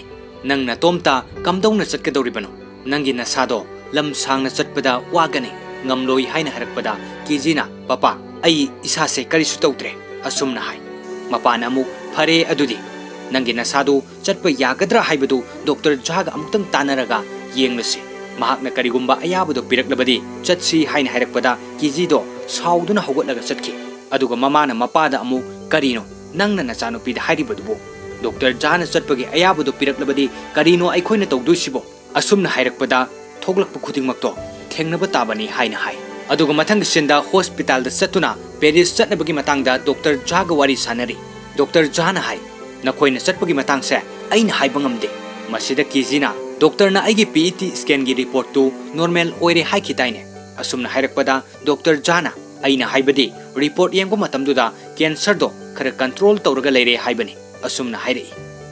nangna tomta kamdongna chatkadoribano nangi nasado lam sangna chatpada wagani ngamloi haina harakpada kijina papa ai isase karisu tawtre asumna hai mapana amu phare adudi nangi nasado chatpa yagadra haibadu doctor jaga amtang tanaraga yenglasi mahakna karigumba ayabudo piraklabadi chatsi haina harakpada kijido sauduna hogotlaga chatki aduga mamana mapada amu karino nangna nachanupi hairibadubo Dr. Jana chatpagi ayabudo piraklabadi karino aikhoina tawdusibo asumna hairakpada thoglakpu khudingmakto thengnaba tabani haina hai aduga mathang sinda hospital da chatuna Paris chatnabagi matangda Dr. Jaga wari sanari Dr. Jana hai nakhoina chatpagi matangse aina haibangamde masida kijina doctor na aigi PET scan gi report tu normal oire hai khitaine asumna hairakpada Dr. Jana aina haibadi report yengbo matamduda cancer do khara control tawraga leire haibani asumna hairai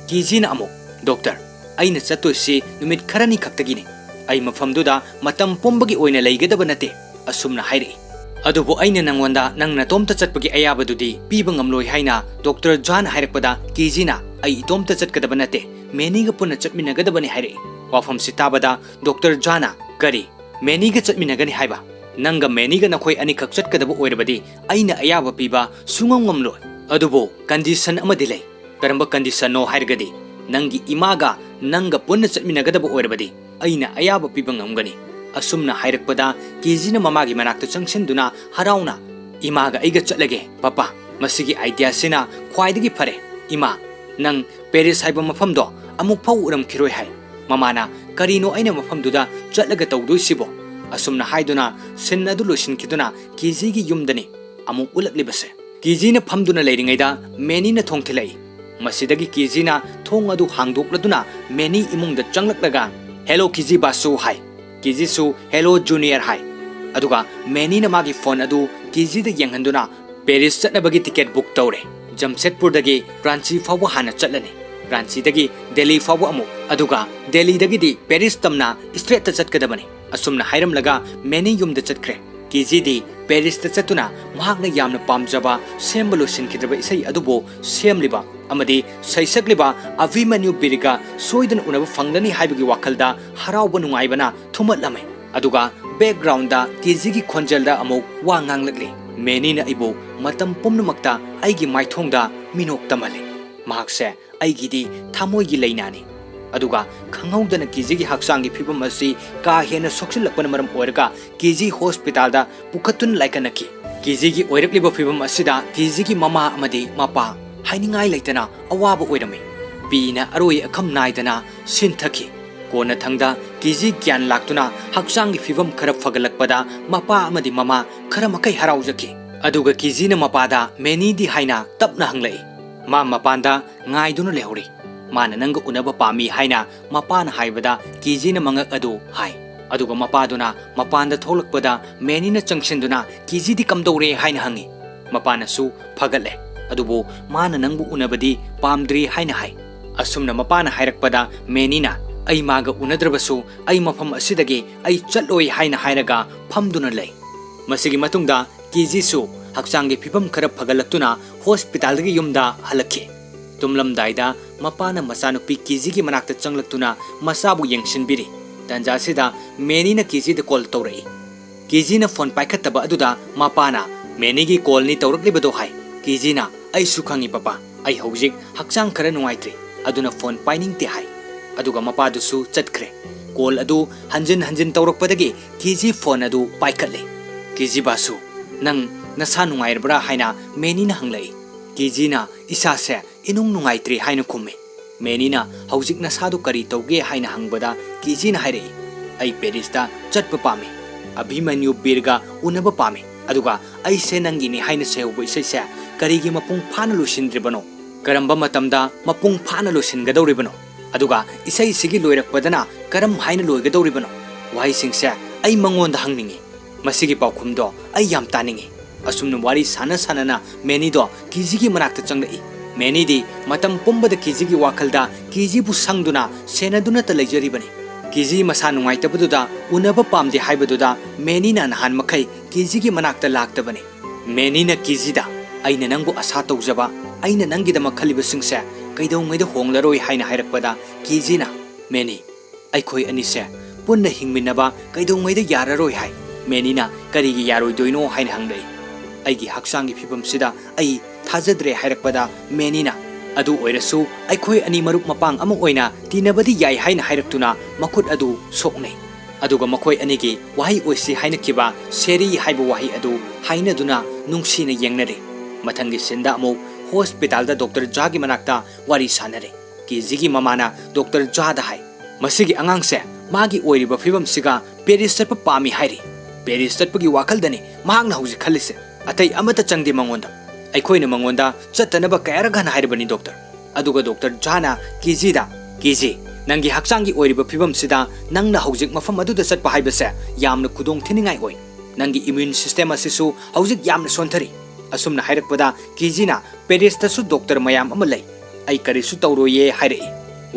kijina amuk doctor aina chatoisi numit kharani khaktagini ai mafamduda matam pombagi oina leigadaba nate asumna hairai adubu aina nangwanda nangna tomta chatpagi ayabadudi piba ngamloi haina Dr. John hairakpada kijina ai tomta chatkadaba nate meniga punna chatminagadabani hairai wafam sitabada Dr. John kari meniga chatminagani haiba nanga meniga nakhoi ani khak chatkadaba oirabadi aina ayaba piba sungam ngamloi adubu condition amadi lei karamba condition no hairgadi nangi imaga nanga punna chatminagadaba oirabadi aina ayaba piba ngamgani asumna hairakpada kijina mamagi manakta changsinduna harauna इमागा आइगा चलगे पापा मसिगी idea सिना ख्वाइदगी फरे इमा नंग Paris हाइबा मफमदो अमुक फाउ उरमखिरोय हाय ममाना करीनो आइना मफमदुदा चलगा तौदुसिबो असुमना हाइदुना सिन अदु लोसिनखिदुना कीजीगी युमदनी अमुक उलकलिबसे कीजीना फमदुना लेरिङैदा मेनीना थोंथिलै मसिदगी कीजीना थोंग अदु हांदोक्लदुना मेनी इमुंगदा चंगलक्लगा हेलो कीजी बासु हाय कीजीसु हेलो जूनियर हाय अदुगा मेनीना मागी फोन अदु कीजीदा यंगहंदुना पेरिस चटनबगी टिकेट बुक तौरे जमशेदपुरदगी रांची फावबा हाना चटलनी रांचीदगी दिल्ली फावबा अमुक अदुगा दिल्लीदगी पेरिस तमना स्ट्रेट चटकदबनी असुमना हायरमलगा मेनी युमदा चटख्रे कीजीदी पेरिस चटुना महाकना यामना पामजबा सेमबा लोसिनखिद्रबा इसै अदुबो सेमलिबा अमदी सैसक्लिबा अभिमन्यु बिरिगा सोइदन उनबा फंगनी हाइबगी वाखलदा हरावबा नुंगाइबना थुमतलमै अदुगा बैकग्राउंडदा कीजीगी खोंजलदा अमुक वा nganglakli मेनीना इबो मतम पुम्नमक्ता आइगी माइथोंगदा मिनोक तमले महाकसे आइगिदी थामोइगी लैनानी अदुगा खंगौदना कीजीगी हक्सांगी फिबम असि का हेना सोक्सिलपन मरम ओरगा कीजी हॉस्पिटलदा पुखतुन लाइकनकी कीजीगी ओइरक्लिबा फिबम असिदा कीजीगी ममा अमदी मपा हाइनिंगाइ लैतना अवाबा ओइरमे पीना अरोय अखम नाइदना सिनथकी कोना थंगदा कीजी ज्ञान लाक्तुना हक्सांगी फिबम खरा फगलकपदा मपा अमदी ममा खरा मकै हराउजकी अदुगा कीजीना मपादा मेनीदी हाइना तपना हंगलै मा मपांदा ngaiduna lehori mana nanga unaba pami haina mapana haibada कीजीना मंगक अदु हाय अदुगा मपादुना मपानदा थोलकपदा मेनीना चंगसिनदुना कीजीदी कमदौरे हाइना हंगी मपानसु फगले अदुबो माना नंगबु उनबदी पामद्री हाइना हाय असुमना मपाना हायरकपदा मेनीना आई मागा उनद्रबसु आई मफम असिदगे आई चलोय हाइना हायरगा फमदुना लै मसिगी मतुंगदा कीजीसु हक्सांगी फिबम खरा फगलक्तुना हॉस्पिटलदगी युमदा हलखि तुमलमदाइदा मपाना मसानुपी कीजीगी मनाक्ता चंगलक्तुना मसाबु यंगसिनबिरी तंजासिदा मेनीना कीजीदा कॉल तौरई कीजीना फोन पाइखतबा अदुदा मपाना मेनीगी कॉलनी तौरक्लिबदो हाय कीजीना आई सुखंगी पापा आई हौजिक हक्सांग खरा नुंगाइत्रि अदुना फोन पाइनिंगते हाय अदुगा मपादुसु चटख्रे कॉल अदु हंजिन हंजिन तौरक्पदगी कीजी फोन अदु पाइखतले कीजी बासु नंग नसा नुंगाइरब्रा हाइना मेनीना हंगलै कीजीना इसासे इनुंग नुंगाइत्रि हाइना खुमे मेनीना हौजिक नसादु करी तौगे हाइना हंगबदा कीजीना हाइरे आई पेरिसता चटप पामे अभिमन्यु बिरगा उनबा पामे अदुगा ऐसे नंगिनी हाइना सेहौबो इसैसे करीगी मपुंग फाना लुसिनद्रिबनो करंबा मतमदा मपुंग फाना लुसिनगदौरिबनो अदुगा इसै सिगी लोइरकपदना करम हाइना लोइगदौरिबनो वाहिसिंगसे आई मंगोंदा हंगनिंगी मसिगी पाउखुमदो आई याम तानिंगी असुमन वारी साना साना मेनीदो कीजीगी मनाक्ता चंगलई मेनीदी मतम पुंबदा कीजीगी वाखलदा कीजीबु संगदुना सेनदुना त लैजरिबनी कीजी मसा नुंगाइतबदुदा उनबा पामदे हाइबदुदा मेनीना नहान मखै कीजीगी मनाक्ता लाक्तबनी मेनीना कीजीदा आइना नंगबु आशा तौजबा आइना नंगिदमा खलिबसिंगसे कैदौङैदा होंगलरोय हाइना हाइरकपदा कीजीना मेनी आइखोय अनिसे पुन्ना हिंगमिनबा कैदौङैदा याररोय हाय मेनीना करीगी यारोइदोइनो हाइना हंगलै आइगी हक्सांगी फिबमसिदा आई थाजद्रे हाइरकपदा मेनीना अदु ओइरसु आइखोय अनि मरुप मपांग अमा ओइना तिनबदी याय हाइना हाइरक्तुना मखुट अदु सोकनै अदुगा मखोय अनिगी वाहि ओइसि हाइनकिबा सेरी हाइबो वाहि अदु हाइनदुना नुंगसिना येंगनरे मथंगी सिंदा अमु हॉस्पिटलदा डॉक्टर जागी मनाक्ता वारी सानरे कीजीगी ममाना डॉक्टर जादा हाय मसिगी अंगांगसे मागी ओइरिबा फिबमसिगा पेरिस चटप पामी हाइरी पेरिस चटपगी वाखलदने महाकना हौजि खल्लिसे अतै अमता चंगदे मंगोंदा अखोइना मंगोंदा चतनबा कयरगन हाइरबनी डॉक्टर अदुगा डॉक्टर जाना कीजीदा कीजी नंगी हक्सांगी ओइरिबा फिबमसिदा नंगना हौजिक मफम अदुदा चटपा हाइबसे यामना खुदोंग थिनिंगाइ ओइ नंगी इम्यून सिस्टम असिसु हौजिक यामना सोंथरी असुमना हाइरकपदा कीजीना पेरिसतसु डॉक्टर मयाम अमा लै आई करिसु तौरोये हाइरई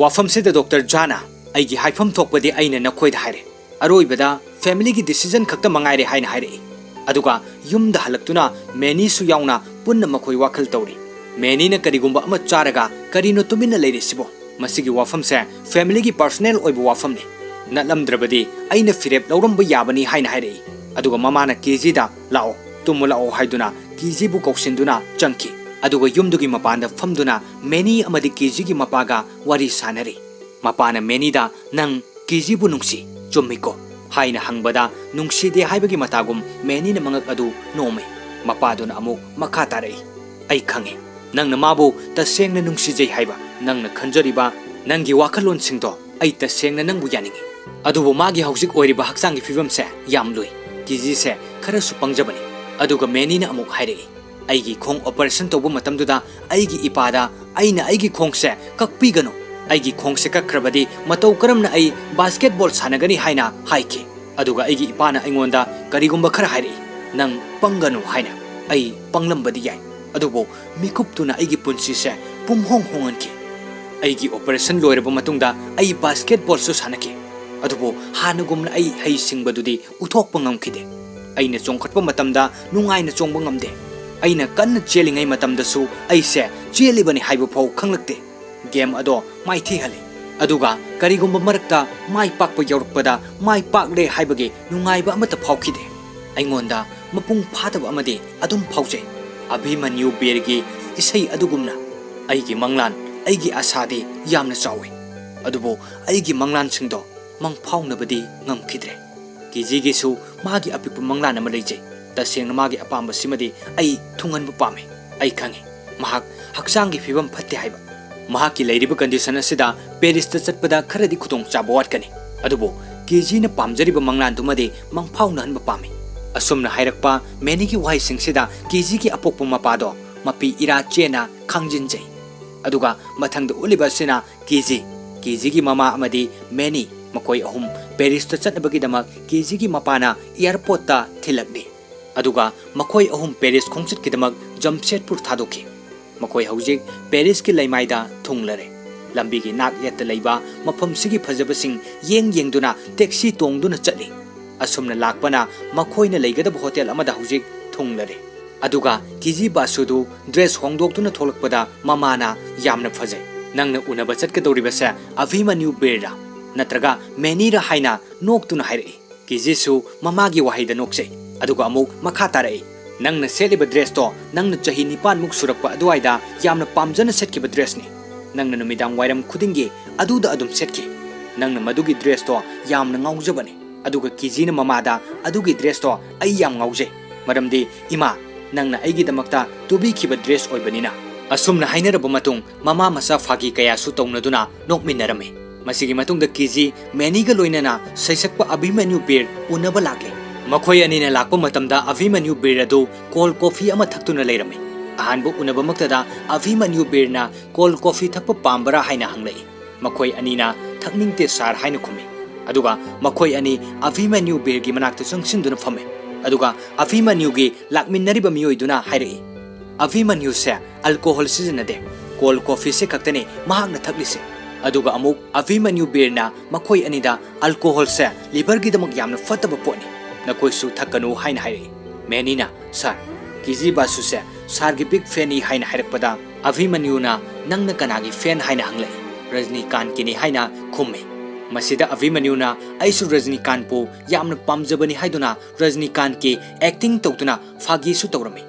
वाफमसिदा डॉक्टर जाना आइगी हाइफम थोकपदि आइना नखोइदा हाइरे अरोइबदा फैमिलीगी डिसीजन खक्ता मंगाइरे हाइना हाइरई अदुगा युमदा हलक्तुना मेनीसु याउना पुन्ना मखोइ वाखल तौरी मेनीना करिगुंबा अमा चारगा करिनो तुमिना लेरिसिबो मसिगी वाफमसे फैमिलीगी पर्सनल ओइबो वाफमने नलमद्रबदि आइना फिरेप लौरमबा याबनी हाइना हाइरई अदुगा ममाना कीजीदा लाओ तुमु लाओ हाइदुना कीजीबु कौसिनदुना चंकी अदुगा युमदुगी मपानदा फमदुना मेनी अमदि कीजीगी मपागा वारी सानरी मपाना मेनीदा नंग कीजीबु नुंगसी चुम्मिको हाइना हंगबदा नुंगसीदे हाइबगी मतागुम मेनीना मंगक अदु नोमे Mapaduna amuk makha tarai. Ai khangi. Nangna mabu tasengna nungsijai haiba. Nangna khanjariba nangi wakalon singdo ai tasengna nangbu yaningi. Adubu magi hausik oiriba haksangi fivam se yam lui. Kizi se khara su pangjabani. Aduga meni na amuk hairei. Aigi khong operation tobu matamduda aigi ipada aina aigi khong se kakpigano. Aigi khong se kakrabadi matau karamna ai basketball sanagani haina haiki. Aduga aigi ipana aingonda karigumba khara hairei. Nang pangano haina. Ai panglambadi yai. Adubu mikuptuna aigi punsi se pumhong honganki. Aigi operation loiraba matungda ai basketball su sanaki. Adubu hanagumna ai hai singbadudi uthokpa ngamkhide. Aina chongkhatpa matamda nungaina chongba ngamde. Aina kanna chelingai matamdasu aise chelibani haiba phau khanglakte. Game ado mai thihali. Aduga karigumba marakta mai pakpa yaurukpada mai pakle haibage nungaiba amata phaukhide. Aingonda mapung phataba amadi adum phaujai. Abhimanyu bergi isai adugumna aigi manglan aigi asadi yamna chawi. Adubu aigi manglan singdo mang phaunabadi ngamkhidre. Kiji su magi apikpa manglan ama leijai. Tasengna magi apamba simadi ai thunganba pame. Ai khangi mahak haksangi fibam phatte haiba. Mahaki leiriba condition asida Paris ta chatpada kharadi khutong chaba watkani. Adubu kiji na pamjariba manglan tumadi mang phauna hanba pame. Asumna hairakpa meni ki wahai singsida kiji ki apokpa mapado mapi ira chena khangjinjai. Aduga mathangda uliba sina kiji ki mama amadi meni makoi ahum Paris ta chatnabagi damak kiji ki mapana airport ta thilakni. Aduga makoi ahum Paris khongchit ki damak Jamshedpur thadoki. Makoi haujik Paris ki laimaida thunglare. Lambi ki nak yatta leiba mafam sigi phajabasing yengduna taxi tongduna chatli. Asumna lakpana makhoina leigadab hotel amada haujik thunglare. Aduga kiji basudu dress hongdoktuna tholakpada mamana yamna phajai. Nangna unaba chatkadoribasa Abhimanyu berra natraga menira haina noktuna hairei. Kiji su mamagi wahaida noksei. Aduga amuk makha tarai. Nangna seliba dress to nangna chahi nipan muk surakpa aduaida yamna pamjana setkiba dress ni. Nangna numidang wairam khudingi aduda adum setki. Nangna madugi dress to yamna ngaujabani. Aduga kijina mamada adugi dress to ai yam ngaujai. Maramdi ima nangna aigi damakta tubi kiba dress oibanina. Asumna hainaraba matung mama masa fagi kaya su taunaduna nokminarame. Masigi matungda kiji meniga loinana saisakpa Abhimanyu beer unaba lakle. Makhoi anina lakpa matamda Abhimanyu beer adu cold coffee ama thaktuna leirame. Ahanbu unaba maktada Abhimanyu beer na cold coffee thakpa pambara haina hanglai. Makhoi anina thakningte sar haina khumi. Aduga makhoi ani Abhimanyu beer gi manakta changsinduna phame. Aduga Abhimanyu gi lakminnariba miyoiduna hairei. Abhimanyu se alcohol sizinade. Cold coffee se kaktane mahakna thaklise. Aduga amuk Abhimanyu beer na makhoi anida alcohol se liver gi damak yamna fataba poni. Nakoi su thakanu haina hairei. Menina sir kiji basu se sar gi big fan hi haina hairakpada Abhimanyu na nangna kanagi fan haina hanglai. Rajnikant kini haina khumme. Masida Abhimanyu na aisu Rajnikant pu yamna pamjabani haiduna Rajnikant ki acting tawtuna fagi su tawrami.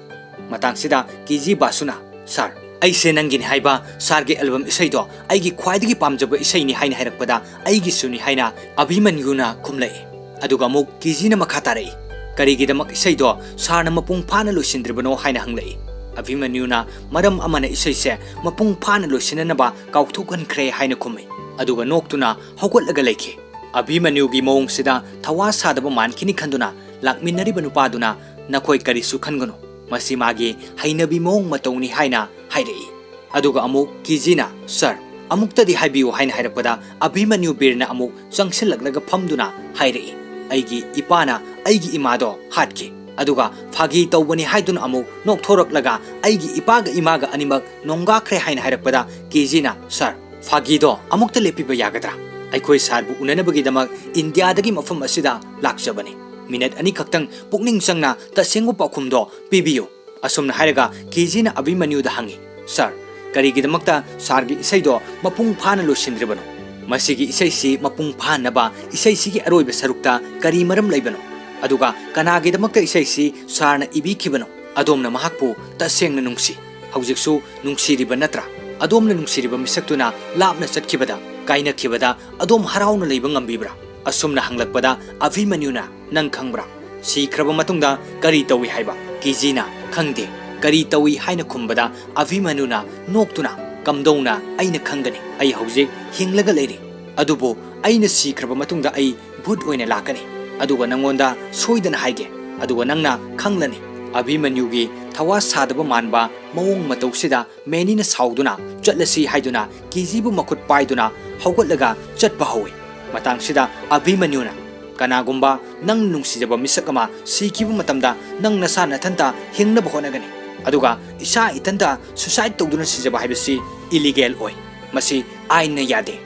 Matang sida kiji basuna sir aise nangin haiba sarge album isaido aigi khwaidigi pamjaba isai ni haina hairakpada aigi suni haina Abhimanyu na khumlai. Aduga muk kiji na makha tarai. Karigi damak isaido sarna mapung phana loisindribano haina hanglai. Abhimanyu na maram amana isai se mapung phana loisinanaba kauthukan khre haina khumai. Aduga noktuna hogotlaga leikhi. Abhimanyu gi mawong sida thawa sadaba mankini khanduna lakminnariba nupaduna nakhoi karisu khangano. Masi magi hainabi mawong matawni haina hairei. Aduga amuk kijina sir amuktadi haibiu haina hairakpada Abhimanyu birna amuk changsillaklaga phamduna hairei. Aigi ipana aigi imado hatki. Aduga phagi tawbani haiduna amuk nokthoraklaga aigi ipaga imaga animak nonga khre haina hairakpada kijina sir phagi do amukta lepiba yagadra. Aikoi sarbu unanabagi damak India dagi mafam asida lakjabani. Minute ani kaktang pukning sangna tasenggu pakhumdo pibiyo. Asumna hairaga kijina Abhimanyu da hangi. Sir, karigi damakta sargi isaido mapung phana loisindribano. Masigi isaisi mapung phana ba isaisi gi aroiba sarukta kari maram laibano. Aduga kanagi damakta isaisi sarna ibikibano. Adomna mahakpu tasengna nungsi. Haujiksu nungsiriba natra. Adomna nungsiriba misaktuna lapna chatkibada kaina kibada adom harauna leiba ngambibra. Asumna hanglakpada Abhimanyu na nang khangbra. Sikhraba matungda kari tawi haiba. Kijina खंगदे करी तवी हाइना खुंबदा अभिमन्युना नोक्तुना कमदौना अइना खंगनी अइ हौजिक हिंगलगा लेरी अदुबो अइना सिख्रबा मतुंगदा अइ भूत ओइना लाकनी अदुगा नंगोंदा सोइदना हाइगे अदुगा नंगना खंगलनी अभिमन्युगी थवा सादबा मानबा मवोंग मतौसिदा मेनीना साउदुना चटलसी हाइदुना किजीबु मखुत पाइदुना हौगतलगा चटपा हौवे मतांगसिदा अभिमन्युना कनागुंबा नंग नुंसिजबा मिसक अमा सिखिबा मतमदा नंग नसा नथंता हिंगनबा होनगनी अदुगा इसा इतंता सुसाइड तौदुना सिजबा हाइबसी इलीगल ओय मसी आइनना यादे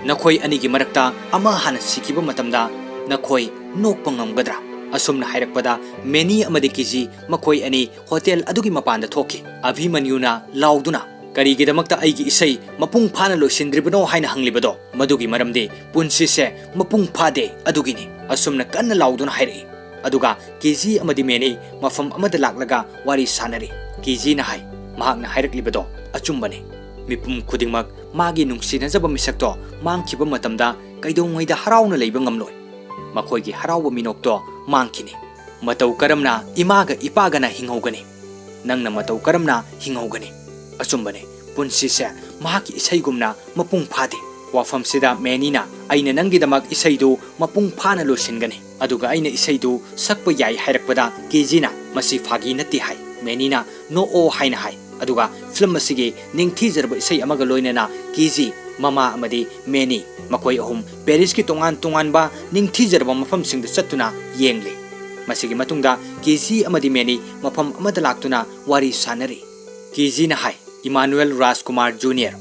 नखोय अनिगी मरक्ता अमा हाना सिखिबा मतमदा नखोय नोकपा ngamgadra असुमना हाइरकपदा मेनी अमदे किजी मखोय अनि होटल अदुगी मपानदा थोखि अभिमन्युना लाउदुना करीगिदमक्ता अइगी इसै मपुंग फाना लोसिंद्रिबनो हाइना हंगलिबदो मदुगी मरमदे पुंसिसे मपुंग फादे अदुगिनी असुमना कन्ना लाउदुना हाइरई अदुगा केजी अमदि मेनी मफम अमदा लाक्लगा वारी सानरी केजी ना हाइ महाकना हाइरकलिबदो अचुंबने मिपुम खुदिंगमक मागी नुंसिनजबा मिसक्तो मांगखिबा मतमदा कैदोंगैदा हराउना लेबा ngamloi मखोयगी हराउबा मिनोक्तो मांगखिनी मतौ करमना इमागा इपागना हिंगौगनी नंगना मतौ करमना हिंगौगनी अचुंबने पुंसिसे महाकी इसैगुमना मपुंग फादे वाफमसिदा मेनीना अइना नंगिदमक इसैदु मपुंग फाना लोसिनगनी अदुगा अइना इसैदु सकपा याई हाइरकपदा केजीना मसी फागी नति हाइ मेनीना नो ओ हाइना हाइ अदुगा फिल्म असिगी निंगथीजरबा इसै अमगा लोइनना केजी ममा अमदि मेनी मखोय अहुम पेरिस की तोंगान तोंगानबा निंगथीजरबा मफमसिंगदा चत्तुना येंगले मसिगी मतुंगदा केजी अमदि मेनी मफम अमदा लाक्तुना वारी सानरी केजी ना हाइ इमानुएल राजकुमार जूनियर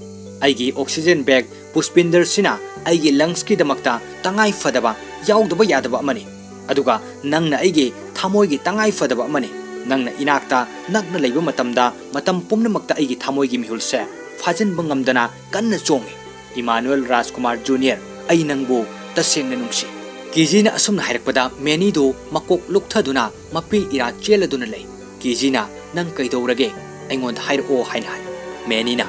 अइगी ऑक्सीजन बैग पुष्पिंदर सिना अइगी लंग्स की दमक्ता तंगाई फदबा याउदबा यादबा अमनी अदुगा नंगना अइगी थामोयगी तंगाई फदबा अमनी नंगना इनाक्ता नगना लेबा मतमदा मतम पुमनमक्ता अइगी थामोयगी मिहुलसे फाजनबा ngamdana कन्ना चोंगे इमानुएल राजकुमार जूनियर अइ नंगबु तसेंगना नुंगसी केजीना असुमना हाइरकपदा मेनीदो मकोक लुक्थदुना मपी इरा चेलदुना लei केजीना नंग कैदौरगे अइंगोंद हाइरओ हाइना हाइ मेनीना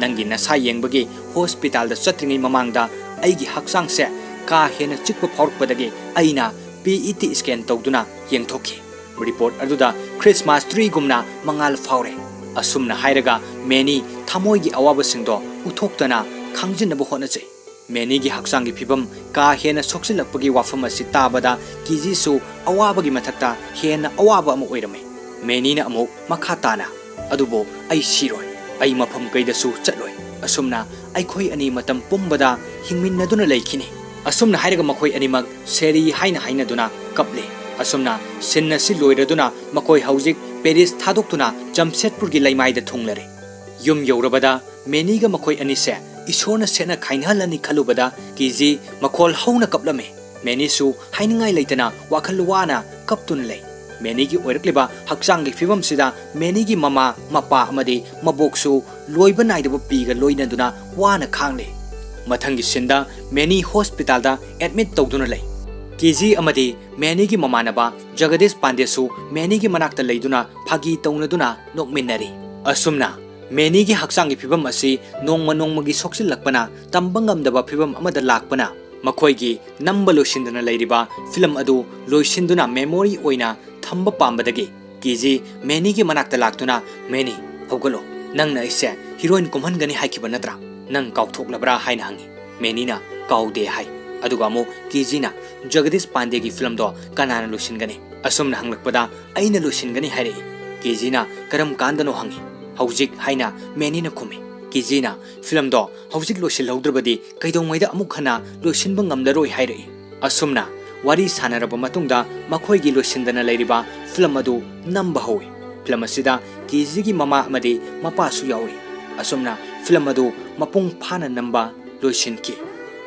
नंगी नसा येंगबगे हॉस्पिटल दा चत्रिङै ममांगदा अइगी हक्सांगसे का हेना चिकपा फाउरकपदगे अइना पीईटी स्कैन तौदुना येंगथोखि रिपोर्ट अदुदा क्रिसमस ट्री गुमना मंगाल फाउरे असुमना हाइरगा मेनी थामोयगी अवाबसिंगदो उथोक्तना खांजिनबो होनजै मेनीगी हक्सांगी फिबम का हेना सोक्सिलकपगी वाफम असि ताबदा किजीसु अवाबगी मथक्ता हेना अवाबा अम ओइरमे मेनीना अमुक मखाताना अदुबो अइ सिरोय अइ मफम कैदसु चलोय असुमना अइखोय अनि मतम पुंबदा हिंगमिन्नदुना लैखिनि असुमना हाइरगा मखोय अनिमक सेरी हाइना हाइनादुना कपले असुमना सिन्नसि लोइरदुना मखोय हौजिक पेरिस थादोक्तुना जमशेदपुरगी लैमाइदा थुंगलरे युम यौरबदा मेनीगा मखोय अनिसे इशोरना सेना खाइनहलनि खलुबदा किजी मखोल हौना कपलमे मेनीसु हाइनिंगाइ लैतना वाखल वाना कपतुन लै मेनीगी ओइरक्लिबा हक्सांगी फिबमसिदा मेनीगी ममा मपा अमदि मबोक्सु लोइबा नाइदबा पीगा लोइनदुना वाना खांगले मथंगी सिंदा मेनी हॉस्पिटलदा एडमिट तौदुना लै केजी अमदि मेनीगी ममानबा जगदीश पांडेसु मेनीगी मनाक्ता लैदुना फागी तौनदुना नोकमिन्नरी असुमना मेनीगी हक्सांगी फिबम असि नोंगमा नोंगमगी सोक्सिलक्पना तंबंगमदबा फिबम अमदा लाक्पना मखोयगी नंबा लोसिंदना लैरिबा फिल्म अदु लोइसिंदुना मेमोरी ओइना थंबा पांबदगी केजी मेनीगी मनाक्ता लाक्तुना मेनी हौगलो नंगना इसे हीरोइन कुमहनगनी हाइखिबा नत्रा नंग काउथोक्लबरा हाइना हंगी मेनीना काउदे हाइ अदुगा मो केजीना जगदीश पांडेगी फिल्म दो कनाना लोसिनगनी असुमना हंगलकपदा अइना लोसिनगनी हाइरे केजीना करम कांदनो हंगी हौजिक हाइना मेनीना खुमे केजीना फिल्म दो हौजिक लोसिलहौद्रबदी कैदोंगैदा अमुक हना लोसिनबा ngamlaroi हाइरे असुमना वारी सानरबा मतुंगदा मखोयगी लोसिंदना लैरिबा फिल्म अदु नंबा हौवे फिल्म असिदा केजीगी ममा अमदि मपासु यावे असुमना फिल्म अदु मपुंग फाना नंबा लोसिनकी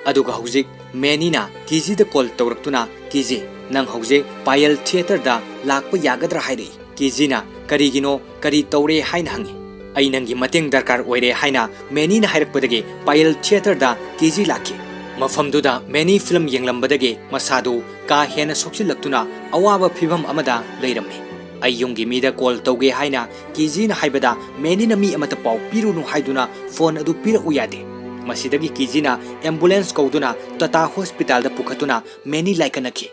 अदुगा हौजिक मेनीना केजीदा कॉल तौरक्तुना केजी नंग हौजिक पायल थिएटर दा लाक्पा यागद्रा हाइरे केजीना करीगिनो करी तौरे हाइना हंगी अइ नंगी मतेंग दरकार ओइरे हाइना मेनीना हाइरकपदगे पायल थिएटर दा केजी लाखि मफमदुदा मेनी फिल्म येंगलंबदगे मसादु का हेना सोक्सिलक्तुना अवाबा फिबम अमदा लैरम्मे अइ युंगी मीदा कॉल तौगे हाइना केजीना हाइबदा मेनीना मी अमता पाउ पिरुनु हाइदुना फोन अदु पिरउ यादे मसीदगी केजीना एम्बुलेंस कौदुना टाटा हॉस्पिटल दा पुखतुना मेनी लाइकनखि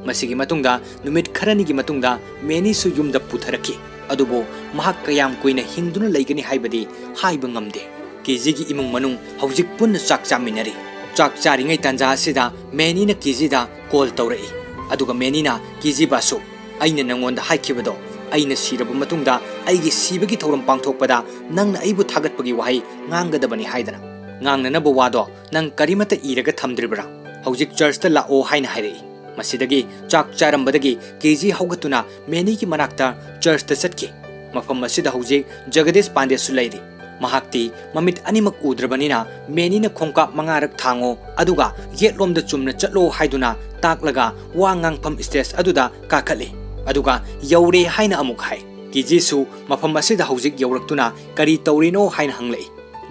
मसीगी मतुंगदा नुमित खरनिगी मतुंगदा मेनी सु युमदा पुथरखि अदुबो महक कयाम कुइना हिंदुना लेगनी हाइबदी हाइब ngamde केजी की इमुंग मनुंग हौजिक पुन्न चाक चामिनरी चाक चारिंगै तंजा असिदा मेनी न केजी दा कॉल तौरई अदुगा मेनी ना केजी बासु अइना नंगोंदा हाइखिबदो अइना सिरब मतुंगदा अइगी सिबगी थौरम पांगथोकपदा नंगना अइबु थागतपगी वहाई ngangadabani haidana ngangnanaba wado nang karimata iraga thamdribra हौजिक चर्च ता लाओ हाइना हाइरई मसिदगी चाक चारंबदगी केजी हौगतुना मेनी की मनाक्ता चर्च ता चटकी मफम मसिदा हौजिक जगदीश पांडे सुलैरी महाक्ति ममित अनिमक उद्रबनिना मेनीना खोंका मंगारक थांगो अदुगा येटलोमदा चुमना चटलो हाइदुना ताकलगा वा nganगफम स्टेज अदुदा काखले अदुगा यौरे हाइना अमुक हाइ केजीसु मफम मसिदा हौजिक यौरक्तुना करी तौरिनो हाइना हंगलई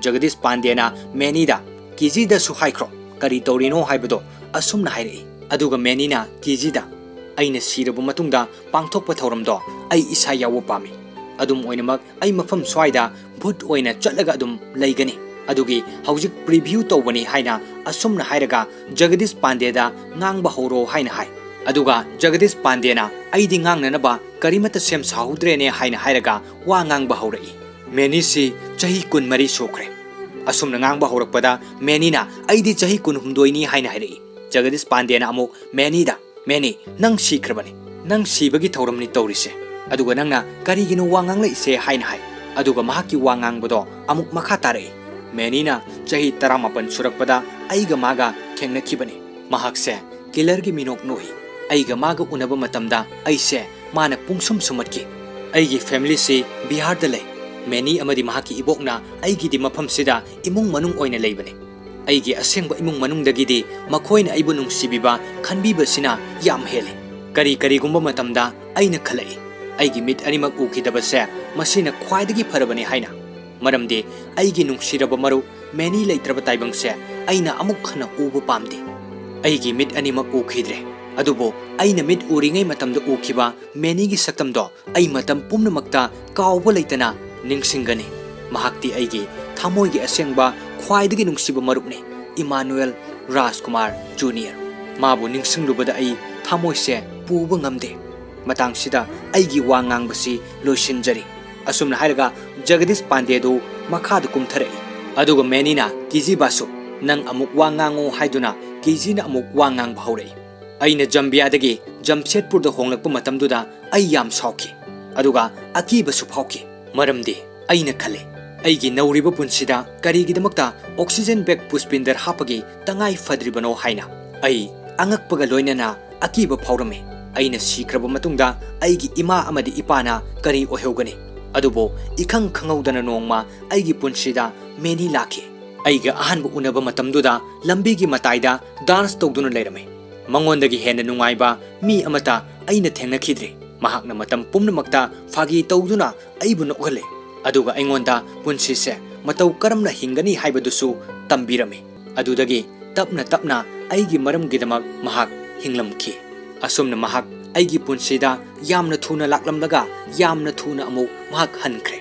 जगदीश पांडेना मेनीदा केजीदा सु हाइख्रो करी तौरिनो हाइबदो असुमना हाइरई अदुगा मेनीना केजीदा अइना सिरब मतुंगदा पांगथोकप थौरमदो अइ इसा यावो पामी अदुम ओइनमक अइ मफम स्वाइदा भूत ओइना चटलगा अदुम लैगनी अदुगी हौजिक प्रीव्यू तौबनी हाइना असुमना हाइरगा जगदीश पांडेदा nganगबा हौरो हाइना हाइ अदुगा जगदीश पांडेना अइदि ngangnanaba करिमता सेम साहुद्रेने हाइना हाइरगा वा nganगबा हौरई मेनीसी चही 13 सोख्रे असुमना nganगबा हौरकपदा मेनीना अइदि चही 16 हाइना हाइरई जगदीश पांडेना अमुक मेनीदा मेनी नंग सिख्रबनी नंग सिबगी थौरमनी तौरिसे अदुगा नंगना करिगिनो वा nganglैसे हाइना हाइ अदुगा महाकी वा nganगबदो अमुक मखा तारई मेनीना चही 18 सुरकपदा अइगा मागा थेंगनखिबनी महाकसे किलरगी मिनोक नोहि अइगा मागा उनबा मतमदा अइसे माना पुंगसुम सुमतकी अइगी फैमिली से बिहार द लay मेनी अमदी महाकी इबोकना अइगिदि मफमसिदा इमुंग मनुंग ओइना लैबने अइगी असेंगबा इमुंग मनुंगदगिदि मखोइना अइबु नुंगसिबिबा खनबिबसिना याम हेले करी करीगुंबा मतमदा अइना खलै अइगी मिट अनिमक उखिदबसे मसिना ख्वाइदगी फरबने हाइना मरमदि अइगी नुंगसिरबा मरु मेनी लैत्रबा ताइबंगसे अइना अमुक खना उबा पामदे अइगी मिट अनिमक उखिद्रे अदुबो अइना मिट उरिङै मतमदा उखिबा मेनीगी सक्तमदो अइ मतम पुम्नमक्ता कावबा लैतना निंगसिंगनी महाक्ति अइगी थामोइगी असेंगबा ख्वाइदगी नुंगसिबा मरुपने इमानुएल राजकुमार जूनियर माबु निंगसिंगलुबदा अइ थामोइसे पुबा ngamde matangsida अइगी वा ngangbasi लोइसिनजरी असुमना हाइरगा जगदीश पांडेदु मखाद कुमथरई अदुगा मेनीना केजी बासु नंग अमुक वा ngango हाइदुना केजीना अमुक वा ngang हौरई अइना जम्बियादगी जमशेदपुरदा होंगलकपा मतमदुदा अइ याम साउखि अदुगा अकीबसु फाउखि मरमदि अइना खले अइगी नौरिबा पुनसिदा करिगिदमक्ता ऑक्सीजन बैग पुष्पिंदर हापगी तंगाई फद्रिबनो हाइना अइ अंगकपगा लोइनना अकीबा फाउरमे अइना सिख्रबा मतुंगदा अइगी इमा अमदि इपाना करी ओहेउगनी अदुबो इखang khanghoudana नोंगमा अइगी पुनसिदा मेनी लाखि अइगा अहानबा उनबा मतमदुदा लंबीगी मताइदा डांस तौदुना लेरमे मंगोंदगी हेन नुंगाइबा मी अमता अइना थेंगनखिद्रे महाकना मतम पुम्नमक्ता फागी तौदुना अइबु नोखले अदुगा अइंगोंदा पुनसिसे मतौ करमना हिंगनी हाइबदुसु तंबिरमे अदुदगी तपना तपना अइगी मरमगिदमक महाक हिंगलमखि असुमना महाक अइगी पुनसिदा यामना थुना लाकलमलगा यामना थुना अमुक महाक हनख्रे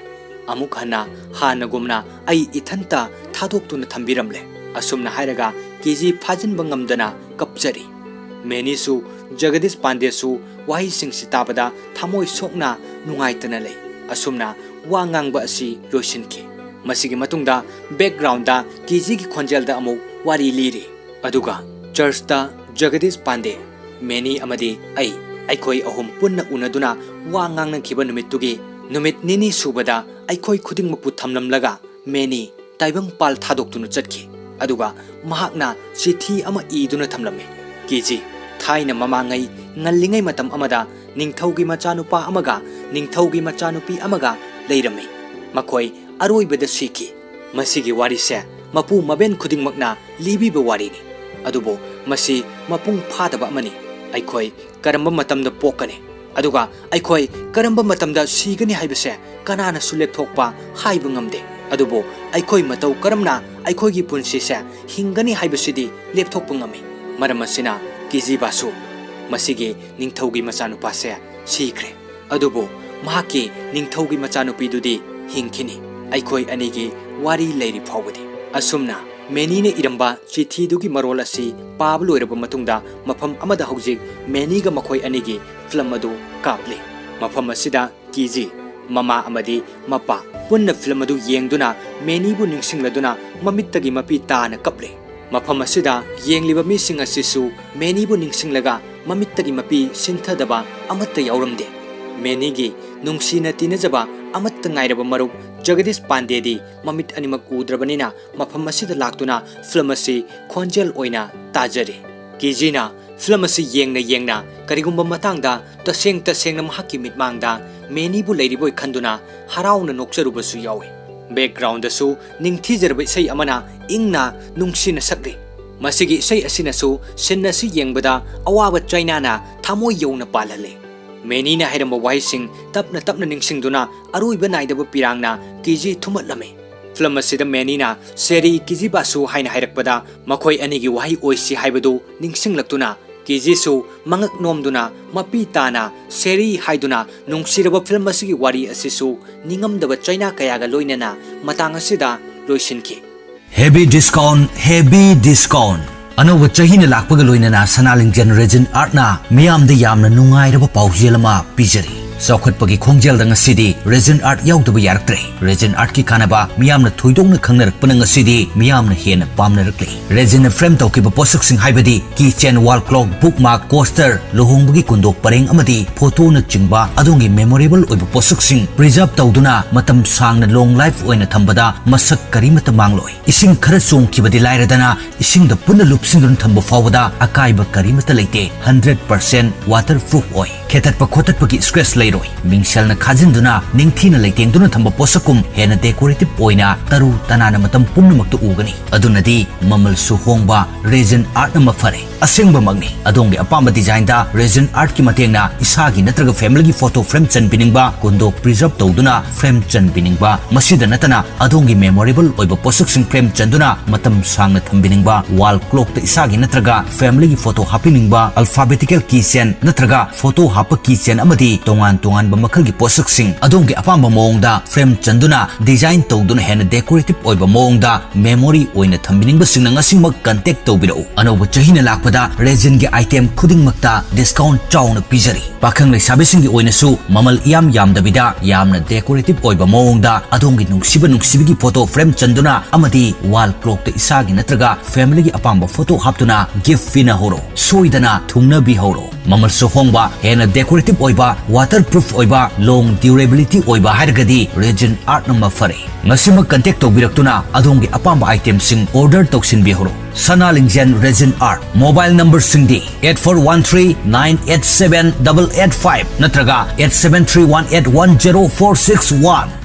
अमुक हना हानगुमना अइ इथंता थादोक्तुना थंबिरमले असुमना हाइरगा केजी फाजिनबा ngamdana कपजरी मेनीसु जगदीश पांडेसु वाही सिंगसि ताबदा थामोय सोकना नुंगाइतना लै असुमना वा nganगबा असि लोइसिनखि मसिगी मतुंगदा बैकग्राउंडदा केजी की खोंजेलदा अमुक वारी लिरि अदुगा चर्चता जगदीश पांडे मेनी अमदी अइखोय अहुम पुन्ना उनदुना वा ngangnखिबा नुमितुगी नुमित निनी सुबदा अइखोय खुदिंगमपु थमलमलगा मेनी ताइबंग पाल थादोक्तुनु चटखि अदुगा महाकना चिठी अमा इदुना थमलमे केजी थाइना ममांगै ngaliङै मतम अमदा निंगथौगी मचानुपा अमगा निंगथौगी मचानुपी अमगा लेरमे मखोय अरोइबदा सिखि मसिगी वारिसे मपु मबेन खुदिंगमकना लिबिबा वारिनि अदुबो मसि मपुंग फादबा अमनि अइखोय करम्बा मतमदा पोकने अदुगा अइखोय करम्बा मतमदा सिगनि हाइबसे कनाना सुलेक्थोकपा हाइबा ngamde अदुबो अइखोय मतौ करमना अइखोयगी पुनसिसे हिंगनि हाइबसिदि लेपथोकपा ngami मरमसिना केजी बासु मसिगे निंगथौगी मचानुपासे सिख्रे अदुबो महाकी निंगथौगी मचानुपीदुदी हिंखिनी अइखोय अनिगी वारी लैरि फावबदी असुमना मेनीने इरंबा चिठीदुगी मरोल असि पाब लोइरबा मतुंगदा मफम अमदा हौजिक मेनीगा मखोय अनिगी फिल्म अदु कापले मफम असिदा KG Mama amadi mapa punna film adu yengduna meni bu ningsingladuna mamittagi mapi taana kaple. Mafam asida yengliba mising asisu meni bu ningsinglaga mamittagi mapi sinthadaba amatta yauramde. Meni gi nungsina tinajaba amatta ngairaba maruk Jagadish Pandedi mamit animak udrabanina mafam asida laktuna film asi khonjel oina tajari. Kijina film asi yengna karigumba matangda taseng na mahaki mitmangda meni bu leiriboy khanduna harauna nokcharubasu yawi. Background asu ningthijarba isai amana ingna nungsina sakri. Masigi isai asinasu sinnasi yengbada awaba chainana thamoy yona palale. Meni na hairamba wahising tapna ningsingduna aroiba naidaba pirangna kiji thumatlame. Film asida meni na seri kiji basu haina hairakpada makhoi anigi wahi oisi haibadu ningsinglaktuna kiji su mangak nomduna mapi tana seri haiduna nungsiraba film asigi wari asisu ningamdaba China kayaga loinana matang asida loisinki. Heavy discount. Anova chahina lakpaga loinana sanaling generation art na miyam da yamna nungairaba paujelama pijari. Saukhatpagi khongjel da ngasidi resin art yaudaba yaraktre. Resin art ki kanaba miyamna thoidongna khangnarakpana ngasidi miyamna hena pamnarakle. Resin na frame tawkiba posaksing haibadi keychain, wall clock, bookmark, coaster, lohongbagi kundok pareng amadi photo na chingba adongi memorable oiba posaksing preserve tawduna matam sangna long life oina thambada masak karimata mangloi. Ising khara chongkibadi lairadana ising da punna lupsingdun thamba fawada akaiba karimata leite 100% waterproof oi. Khetatpa khotatpagi stress leiroi. Mingselna khajinduna ningthina leitengduna thamba posakum hena decorative oina taru tanana matam pumnamakta ugani. Adunadi mamal su hongba resin art na mafare. Asengba magni adongi apamba design da resin art ki matengna isagi natraga family gi photo frame chan biningba kondo preserve tawduna frame chan biningba masida natana adongi memorable oiba posaksing frame chanduna matam sangna thambiningba wall clock ta isagi natraga family gi photo hapiningba alphabetical keychain natraga photo hapa keychain amadi tongan ba makal gi posaksing adongi apamba moongda frame chanduna design tawduna hena decorative oiba moongda memory oina thambiningba singna ngasingmak contact tawbirau anoba chahina lakpa resin ge item khuding makta discount chauna pijari pakhang le sabising gi oinasu mamal yam dabida yamna decorative oiba moongda adongi nungsibi gi photo frame chanduna amadi wall clock ta isagi natraga family gi apamba photo haptuna gift fina horo soidana thungna bi horo mamal so hongba hena decorative oiba waterproof oiba long durability oiba hargadi resin art number fare ngasima contact tawbiraktuna adongi apamba item sing order toksin bi horo Sanalingjen resin art mobile number singdi 8413987885 natraga 8731810461